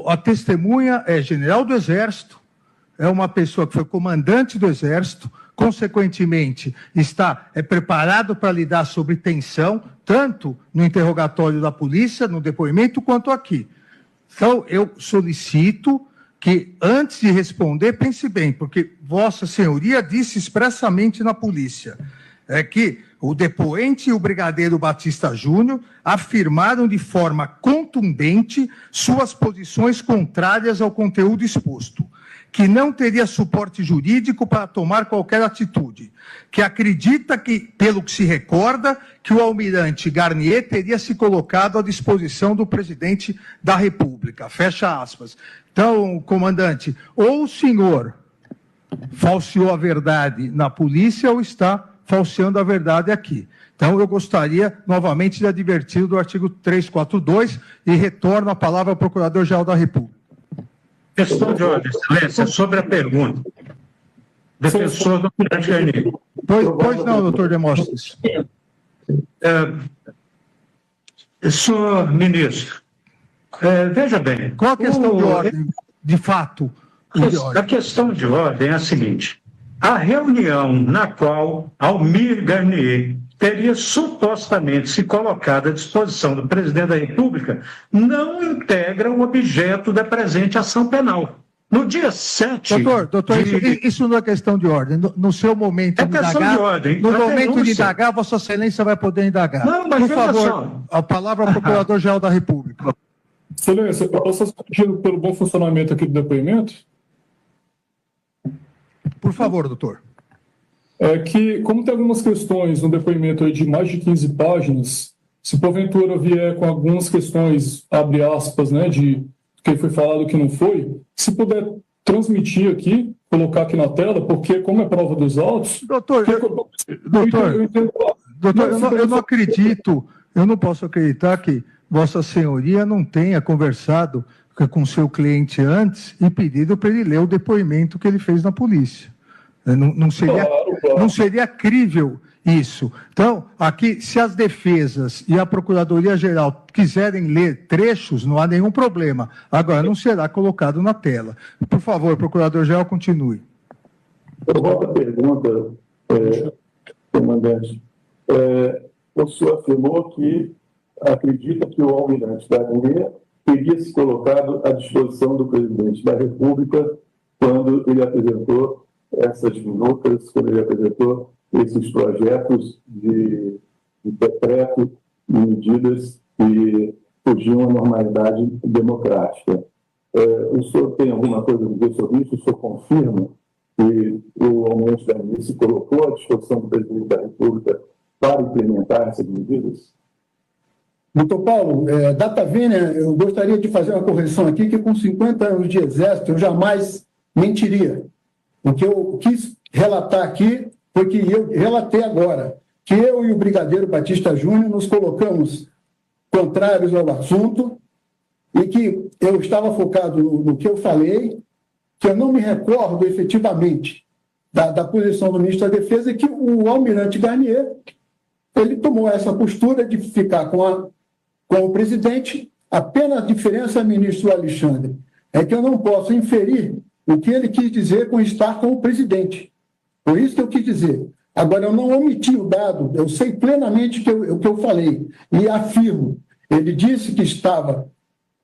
A testemunha é general do Exército, é uma pessoa que foi comandante do Exército, consequentemente, está preparado para lidar sobre tensão, tanto no interrogatório da polícia, no depoimento, quanto aqui. Então, eu solicito que, antes de responder, pense bem, porque Vossa Senhoria disse expressamente na polícia que o depoente e o brigadeiro Batista Júnior afirmaram de forma contundente suas posições contrárias ao conteúdo exposto, que não teria suporte jurídico para tomar qualquer atitude, que acredita que, pelo que se recorda, que o almirante Garnier teria se colocado à disposição do presidente da República. Fecha aspas. Então, comandante, ou o senhor falseou a verdade na polícia ou está falseando a verdade aqui. Então, eu gostaria, novamente, de advertir do artigo 342 e retorno a palavra ao Procurador-Geral da República. Questão de ordem, excelência, sobre a pergunta. Defensor do almirante Garnier. Pois não, doutor Demóstenes. Senhor ministro, veja bem. Qual a questão de ordem, de fato? A questão de ordem é a seguinte. A reunião na qual Almir Garnier teria supostamente se colocado à disposição do presidente da República, não integra o objeto da presente ação penal. No dia 7... Doutor, isso não é questão de ordem. No seu momento de indagar, de ordem. No momento de indagar, Vossa Excelência vai poder indagar. Não, mas por favor, a palavra ao Procurador-Geral da República. Excelência, eu posso pedir pelo bom funcionamento aqui do depoimento? Por favor, doutor. É que, como tem algumas questões no depoimento aí de mais de 15 páginas, se porventura vier com algumas questões, abre aspas, né, de que foi falado que não foi, se puder transmitir aqui, colocar aqui na tela, porque como é prova dos autos... Doutor, eu não acredito, eu não posso acreditar que Vossa Senhoria não tenha conversado com seu cliente antes e pedido para ele ler o depoimento que ele fez na polícia. Não seria crível isso. Então, aqui, se as defesas e a Procuradoria-Geral quiserem ler trechos, não há nenhum problema. Agora, não será colocado na tela. Por favor, Procurador-Geral, continue. Eu volto à pergunta, comandante. O senhor afirmou que acredita que o almirante Garnier teria se colocado à disposição do presidente da República quando ele apresentou essas minutas, quando ele apresentou esses projetos de decreto e medidas que fugiam à normalidade democrática. O senhor tem alguma coisa a dizer sobre isso? O senhor confirma que o almirante Garnier se colocou à disposição do presidente da República para implementar essas medidas? Doutor Paulo, data vênia, eu gostaria de fazer uma correção aqui, que com 50 anos de exército eu jamais mentiria. O que eu quis relatar aqui foi que eu relatei agora, que eu e o Brigadeiro Batista Júnior nos colocamos contrários ao assunto e que eu estava focado no que eu falei, que eu não me recordo efetivamente da posição do ministro da Defesa, e que o almirante Garnier ele tomou essa postura de ficar com o presidente. Apenas a diferença, ministro Alexandre, é que eu não posso inferir o que ele quis dizer com estar com o presidente. Por isso que eu quis dizer. Agora, eu não omiti o dado, eu sei plenamente o que eu falei, e afirmo. Ele disse que estava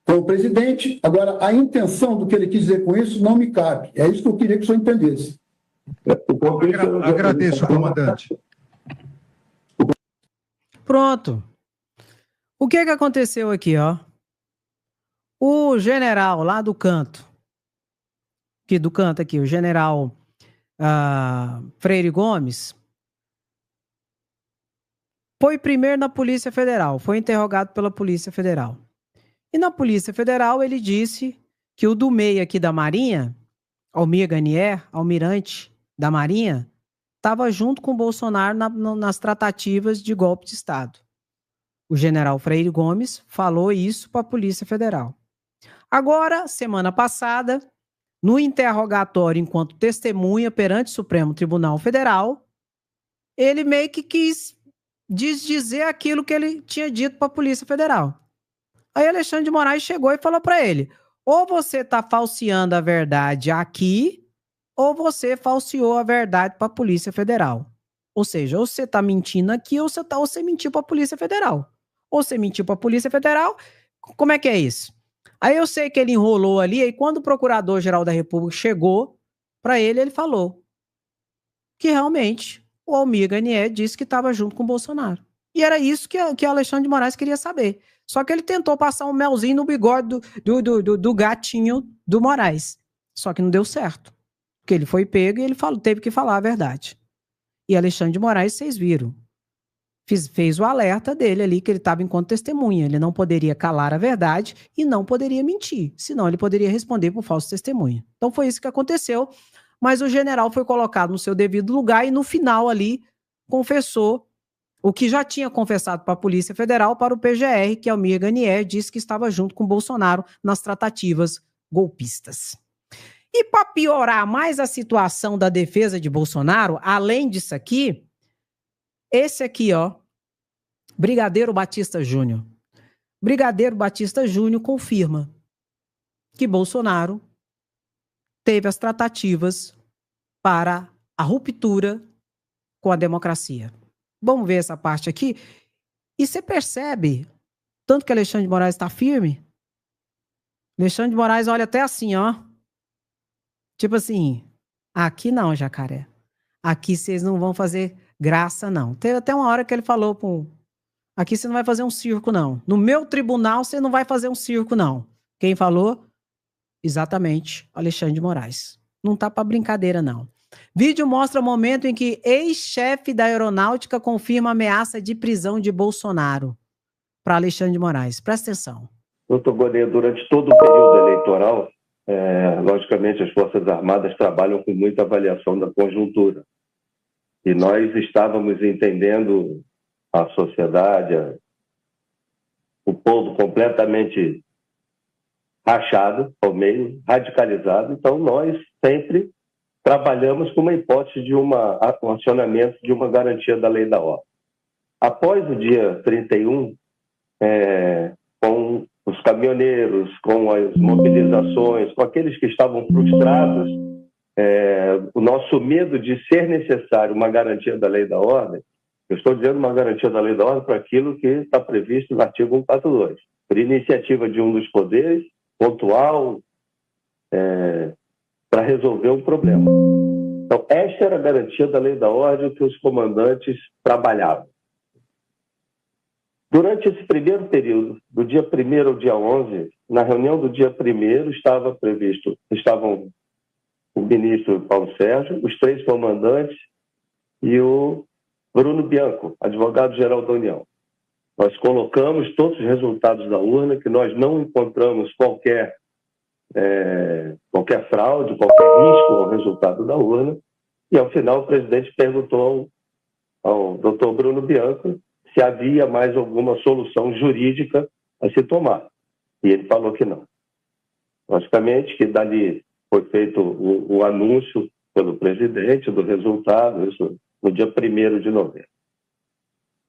com o presidente, agora a intenção do que ele quis dizer com isso não me cabe. É isso que eu queria que o senhor entendesse. Agradeço, comandante. Pronto. O que aconteceu aqui, ó? O general lá do canto, o general Freire Gomes, foi primeiro na Polícia Federal, foi interrogado pela Polícia Federal. E na Polícia Federal ele disse que o do MEI aqui da Marinha, Almir Garnier, almirante da Marinha, estava junto com o Bolsonaro nas tratativas de golpe de Estado. O general Freire Gomes falou isso para a Polícia Federal. Agora, semana passada, no interrogatório enquanto testemunha perante o Supremo Tribunal Federal, ele meio que quis desdizer aquilo que ele tinha dito para a Polícia Federal. Aí Alexandre de Moraes chegou e falou para ele: ou você está falseando a verdade aqui, ou você falseou a verdade para a Polícia Federal. Ou seja, ou você está mentindo aqui, ou você mentiu para a Polícia Federal. Ou você mentiu para a Polícia Federal, como é que é isso? Aí eu sei que ele enrolou ali, e quando o Procurador-Geral da República chegou para ele, ele falou que realmente o Almir Garnier disse que estava junto com o Bolsonaro. E era isso que Alexandre de Moraes queria saber. Só que ele tentou passar um melzinho no bigode do gatinho do Moraes. Só que não deu certo. Porque ele foi pego e ele teve que falar a verdade. E Alexandre de Moraes, vocês viram, fez o alerta dele ali que ele estava enquanto testemunha. Ele não poderia calar a verdade e não poderia mentir. Senão ele poderia responder por falso testemunha. Então foi isso que aconteceu. Mas o general foi colocado no seu devido lugar e no final ali confessou o que já tinha confessado para a Polícia Federal, para o PGR, que Almir Garnier disse que estava junto com Bolsonaro nas tratativas golpistas. E para piorar mais a situação da defesa de Bolsonaro, além disso aqui, esse aqui, ó, Brigadeiro Batista Júnior. Brigadeiro Batista Júnior confirma que Bolsonaro teve as tratativas para a ruptura com a democracia. Vamos ver essa parte aqui. E você percebe, tanto que Alexandre de Moraes está firme, Alexandre de Moraes olha até assim, ó. Tipo assim, aqui não, Jacaré. Aqui vocês não vão fazer graça, não. Teve até uma hora que ele falou aqui você não vai fazer um circo, não. No meu tribunal você não vai fazer um circo, não. Quem falou? Exatamente, Alexandre de Moraes. Não tá para brincadeira, não. Vídeo mostra o momento em que ex-chefe da aeronáutica confirma ameaça de prisão de Bolsonaro para Alexandre de Moraes. Presta atenção. Doutor Gonet, durante todo o período eleitoral, logicamente as Forças Armadas trabalham com muita avaliação da conjuntura. E nós estávamos entendendo a sociedade, o povo completamente rachado ao meio, radicalizado. Então, nós sempre trabalhamos com uma hipótese de um acionamento de uma garantia da lei da ordem. Após o dia 31, com os caminhoneiros, com as mobilizações, com aqueles que estavam frustrados, o nosso medo de ser necessário uma garantia da lei da ordem, eu estou dizendo uma garantia da lei da ordem para aquilo que está previsto no artigo 142, por iniciativa de um dos poderes, pontual, para resolver um problema. Então, esta era a garantia da lei da ordem que os comandantes trabalhavam. Durante esse primeiro período, do dia 1º ao dia 11, na reunião do dia 1º estavam o ministro Paulo Sérgio, os 3 comandantes e o Bruno Bianco, advogado-geral da União. Nós colocamos todos os resultados da urna, que nós não encontramos qualquer fraude, qualquer risco ao resultado da urna, e ao final o presidente perguntou ao doutor Bruno Bianco se havia mais alguma solução jurídica a se tomar. E ele falou que não. Logicamente que dali foi feito o anúncio pelo presidente do resultado, isso no dia 1º de novembro.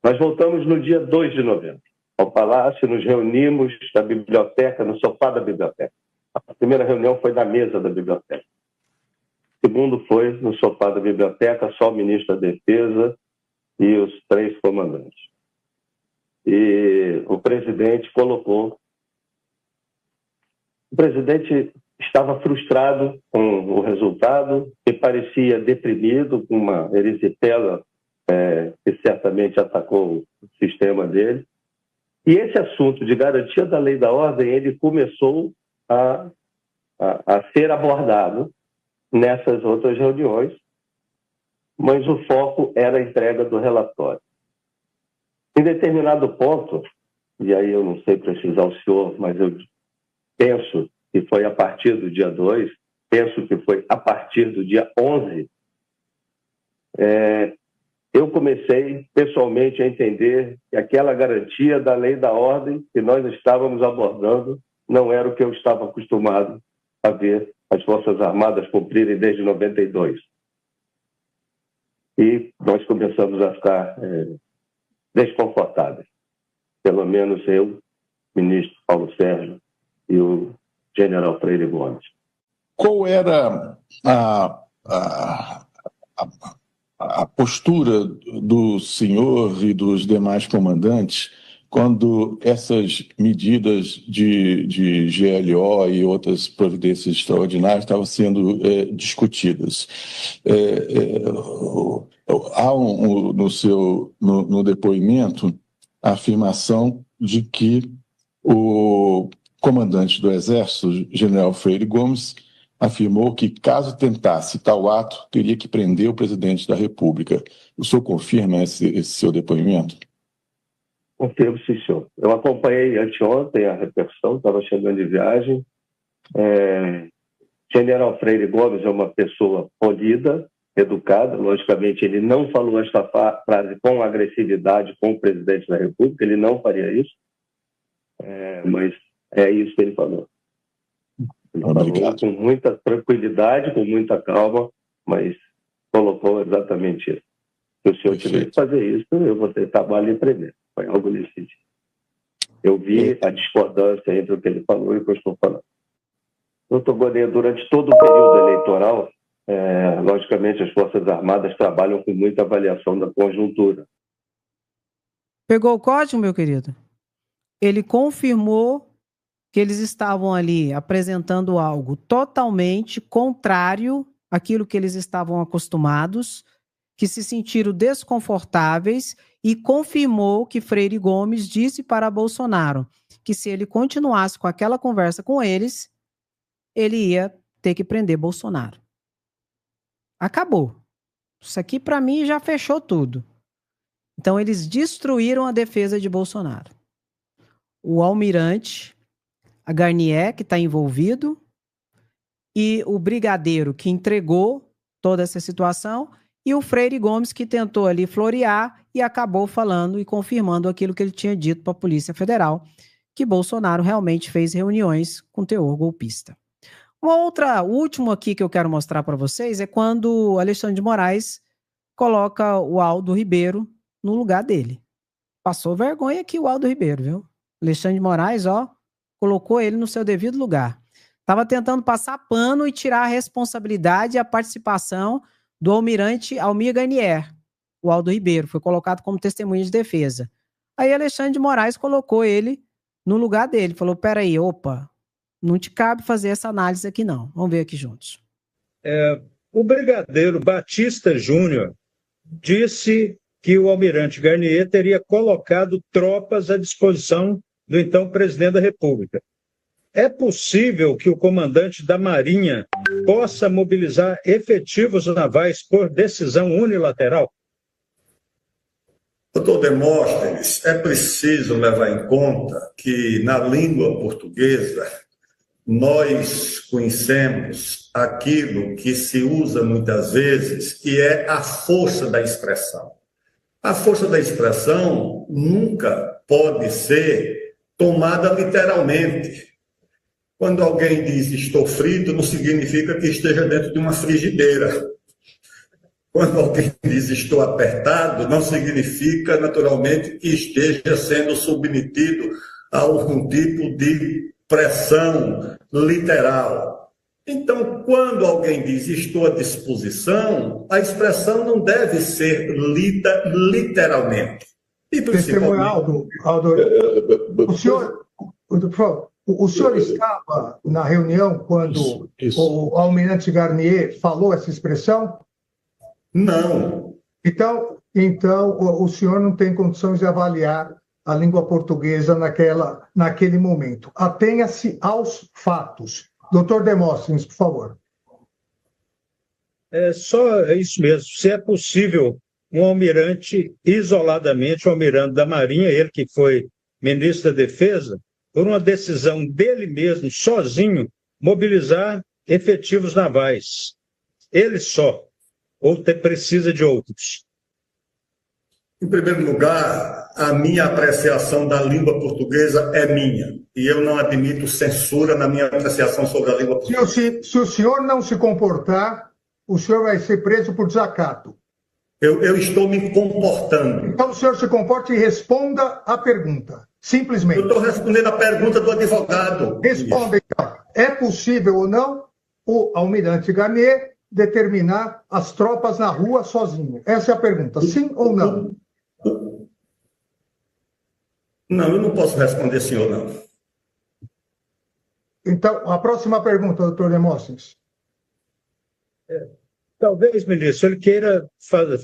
Nós voltamos no dia 2 de novembro ao Palácio, nos reunimos na biblioteca, no sofá da biblioteca. A primeira reunião foi na mesa da biblioteca. O segundo foi no sofá da biblioteca, só o ministro da Defesa e os 3 comandantes. E o presidente colocou... O presidente estava frustrado com o resultado e parecia deprimido, com uma erisipela que certamente atacou o sistema dele. E esse assunto de garantia da lei da ordem, ele começou a ser abordado nessas outras reuniões, mas o foco era a entrega do relatório. Em determinado ponto, e aí eu não sei precisar o senhor, mas eu penso que foi a partir do dia 2, penso que foi a partir do dia 11, eu comecei pessoalmente a entender que aquela garantia da lei da ordem que nós estávamos abordando não era o que eu estava acostumado a ver as Forças Armadas cumprirem desde 92. E nós começamos a ficar desconfortáveis. Pelo menos eu, ministro Paulo Sérgio e o general Freire Gomes. Qual era a postura do senhor e dos demais comandantes quando essas medidas de GLO e outras providências extraordinárias estavam sendo discutidas? Há no depoimento a afirmação de que o comandante do Exército, general Freire Gomes, afirmou que, caso tentasse tal ato, teria que prender o presidente da República. O senhor confirma esse seu depoimento? Confirmo, sim, senhor. Eu acompanhei anteontem a repercussão, estava chegando de viagem. General Freire Gomes é uma pessoa polida, educada. Logicamente, ele não falou esta frase com agressividade com o presidente da República, ele não faria isso. Mas é isso que ele falou. Ele falou com muita tranquilidade, com muita calma, mas colocou exatamente isso. Se o senhor tiver que fazer isso, eu vou ter trabalho e prender. Foi algo nesse sentido. Eu vi a discordância entre o que ele falou e o que eu estou falando. Doutor Gonet, durante todo o período eleitoral, logicamente as Forças Armadas trabalham com muita avaliação da conjuntura. Pegou o código, meu querido? Ele confirmou que eles estavam ali apresentando algo totalmente contrário àquilo que eles estavam acostumados, que se sentiram desconfortáveis, e confirmou que Freire Gomes disse para Bolsonaro que se ele continuasse com aquela conversa com eles, ele ia ter que prender Bolsonaro. Acabou. Isso aqui, para mim, já fechou tudo. Então, eles destruíram a defesa de Bolsonaro. O almirante, a Garnier, que está envolvido, e o brigadeiro, que entregou toda essa situação, e o Freire Gomes, que tentou ali florear e acabou falando e confirmando aquilo que ele tinha dito para a Polícia Federal, que Bolsonaro realmente fez reuniões com teor golpista. O último aqui que eu quero mostrar para vocês é quando Alexandre de Moraes coloca o Aldo Ribeiro no lugar dele. Passou vergonha aqui o Aldo Ribeiro, viu? Alexandre de Moraes, colocou ele no seu devido lugar. Estava tentando passar pano e tirar a responsabilidade e a participação do almirante Almir Garnier. O Aldo Ribeiro foi colocado como testemunha de defesa. Aí Alexandre de Moraes colocou ele no lugar dele. Falou, peraí, não te cabe fazer essa análise aqui não. Vamos ver aqui juntos. O brigadeiro Batista Júnior disse que o almirante Garnier teria colocado tropas à disposição do então presidente da República. É possível que o comandante da Marinha possa mobilizar efetivos navais por decisão unilateral? Doutor Demóstenes, é preciso levar em conta que na língua portuguesa nós conhecemos aquilo que se usa muitas vezes, que é a força da expressão. A força da expressão nunca pode ser tomada literalmente. Quando alguém diz estou frito, não significa que esteja dentro de uma frigideira. Quando alguém diz estou apertado, não significa naturalmente que esteja sendo submetido a algum tipo de pressão literal. Então, quando alguém diz estou à disposição, a expressão não deve ser lida literalmente. E principalmente... Aldo, o senhor estava na reunião quando o almirante Garnier falou essa expressão? Não. Então o senhor não tem condições de avaliar a língua portuguesa naquele momento. Atenha-se aos fatos. Doutor Demóstenes, por favor. É isso mesmo. Se é possível um almirante, isoladamente, o almirante da Marinha, ele que foi ministro da Defesa, por uma decisão dele mesmo, sozinho, mobilizar efetivos navais. Ele só. Ou precisa de outros? Em primeiro lugar, a minha apreciação da língua portuguesa é minha. E eu não admito censura na minha apreciação sobre a língua portuguesa. Se o senhor não se comportar, o senhor vai ser preso por desacato. Eu estou me comportando. Então o senhor se comporte e responda a pergunta. Simplesmente. Eu estou respondendo a pergunta do advogado. Responda, então. É possível ou não o almirante Garnier determinar as tropas na rua sozinho? Essa é a pergunta. Sim ou não? Não, eu não posso responder sim ou não. Então, a próxima pergunta, doutor Demóstenes. Talvez, ministro, ele queira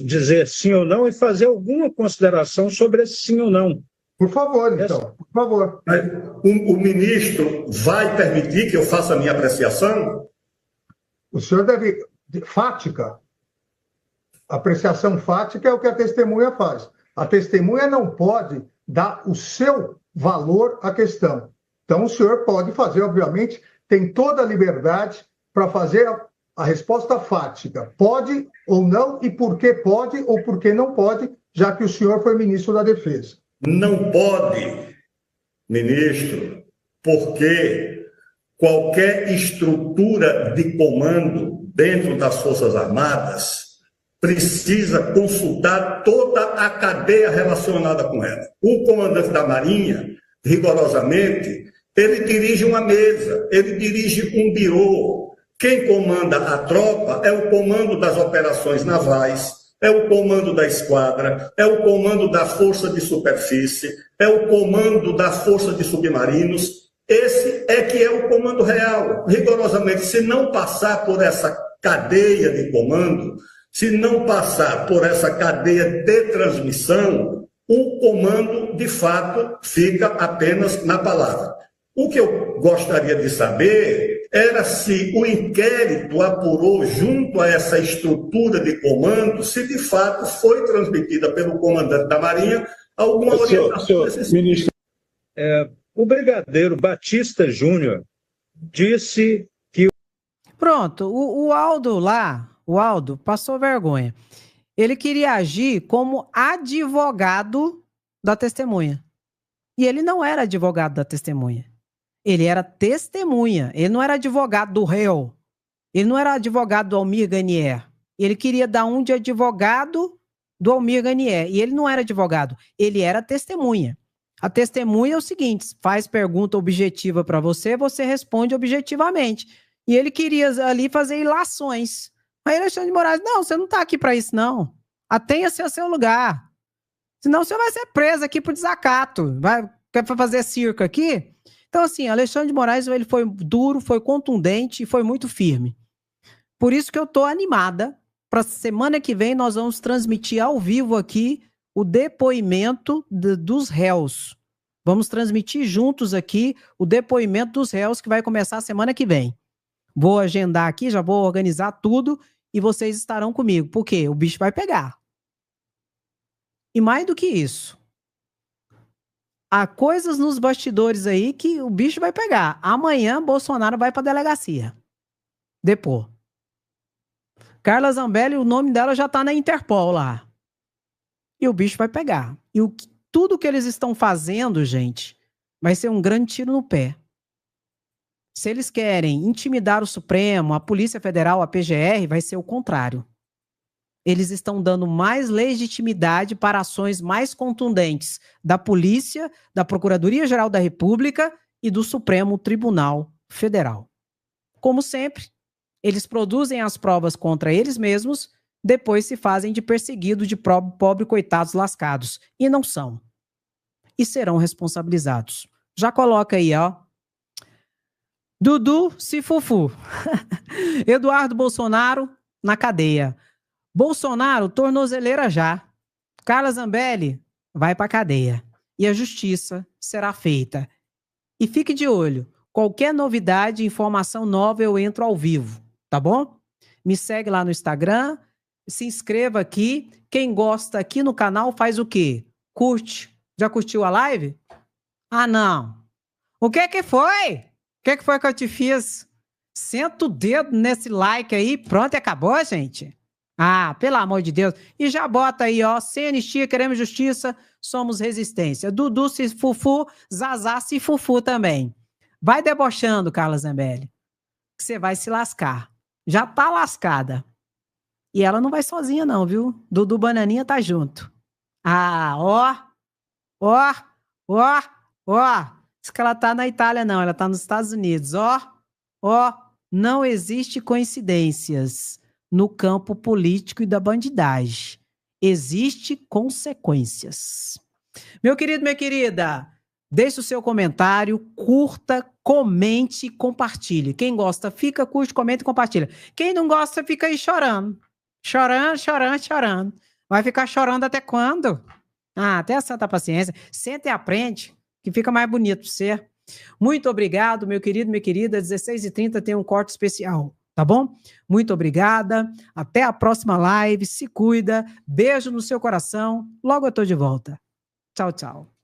dizer sim ou não e fazer alguma consideração sobre esse sim ou não. Por favor, então, por favor. O ministro vai permitir que eu faça a minha apreciação? O senhor deve... Fática. Apreciação fática é o que a testemunha faz. A testemunha não pode dar o seu valor à questão. Então, o senhor pode fazer, obviamente, tem toda a liberdade para fazer a resposta fática. Pode ou não, e por que pode ou por que não pode, já que o senhor foi ministro da Defesa. Não pode, ministro, porque qualquer estrutura de comando dentro das Forças Armadas precisa consultar toda a cadeia relacionada com ela. O comandante da Marinha, rigorosamente, ele dirige uma mesa, ele dirige um birô. Quem comanda a tropa é o comando das operações navais, é o comando da esquadra, é o comando da força de superfície, é o comando da força de submarinos. Esse é que é o comando real. Rigorosamente, se não passar por essa cadeia de comando, se não passar por essa cadeia de transmissão, o comando, de fato, fica apenas na palavra. O que eu gostaria de saber era se o inquérito apurou, junto a essa estrutura de comando, se de fato foi transmitida pelo comandante da Marinha alguma orientação desse ministro. O brigadeiro Batista Júnior disse que... Pronto, o Aldo lá, o Aldo passou vergonha. Ele queria agir como advogado da testemunha. E ele não era advogado da testemunha. Ele era testemunha. Ele não era advogado do réu. Ele não era advogado do Almir Ganier. Ele queria dar um de advogado do Almir Ganier. E ele não era advogado. Ele era testemunha. A testemunha é o seguinte, faz pergunta objetiva para você, você responde objetivamente. E ele queria ali fazer ilações. Aí Alexandre de Moraes, não, você não está aqui para isso, não. Atenha-se ao seu lugar. Senão você vai ser preso aqui por desacato. Quer fazer circo aqui? Então, assim, Alexandre de Moraes, ele foi duro, foi contundente e foi muito firme. Por isso que eu estou animada. Para semana que vem, nós vamos transmitir ao vivo aqui o depoimento dos réus. Vamos transmitir juntos aqui o depoimento dos réus, que vai começar semana que vem. Vou agendar aqui, já vou organizar tudo e vocês estarão comigo. Por quê? O bicho vai pegar. E mais do que isso, há coisas nos bastidores aí que o bicho vai pegar. Amanhã, Bolsonaro vai para a delegacia. Depor. Carla Zambelli, o nome dela já está na Interpol lá. E o bicho vai pegar. E tudo que eles estão fazendo, gente, vai ser um grande tiro no pé. Se eles querem intimidar o Supremo, a Polícia Federal, a PGR, vai ser o contrário. Eles estão dando mais legitimidade para ações mais contundentes da Polícia, da Procuradoria-Geral da República e do Supremo Tribunal Federal. Como sempre, eles produzem as provas contra eles mesmos, depois se fazem de perseguido, de pobre coitados lascados. E não são. E serão responsabilizados. Já coloca aí, ó. Dudu Cifufu. Eduardo Bolsonaro na cadeia. Bolsonaro, tornozeleira já. Carla Zambelli vai para cadeia. E a justiça será feita. E fique de olho. Qualquer novidade, informação nova, eu entro ao vivo. Tá bom? Me segue lá no Instagram. Se inscreva aqui. Quem gosta aqui no canal faz o quê? Curte. Já curtiu a live? Ah, não. O que foi? O que foi que eu te fiz? Senta o dedo nesse like aí. Pronto, acabou, gente. Ah, pelo amor de Deus. E já bota aí, ó. Sem anistia, queremos justiça, somos resistência. Dudu Cifufu, Zazá Cifufu também. Vai debochando, Carla Zambelli. Que você vai se lascar. Já tá lascada. E ela não vai sozinha não, viu? Dudu Bananinha tá junto. Ah, ó. Diz que ela tá na Itália não, ela tá nos Estados Unidos. Ó. Não existe coincidências no campo político e da bandidagem. Existe consequências. Meu querido, minha querida, deixe o seu comentário, curta, comente e compartilhe. Quem gosta, fica, curte, comenta e compartilha. Quem não gosta, fica aí chorando. Chorando. Vai ficar chorando até quando? Ah, até a santa paciência. Senta e aprende, que fica mais bonito pra você. Muito obrigado, meu querido, minha querida. 16h30 tem um corte especial, tá bom? Muito obrigada. Até a próxima live. Se cuida. Beijo no seu coração. Logo eu tô de volta. Tchau, tchau.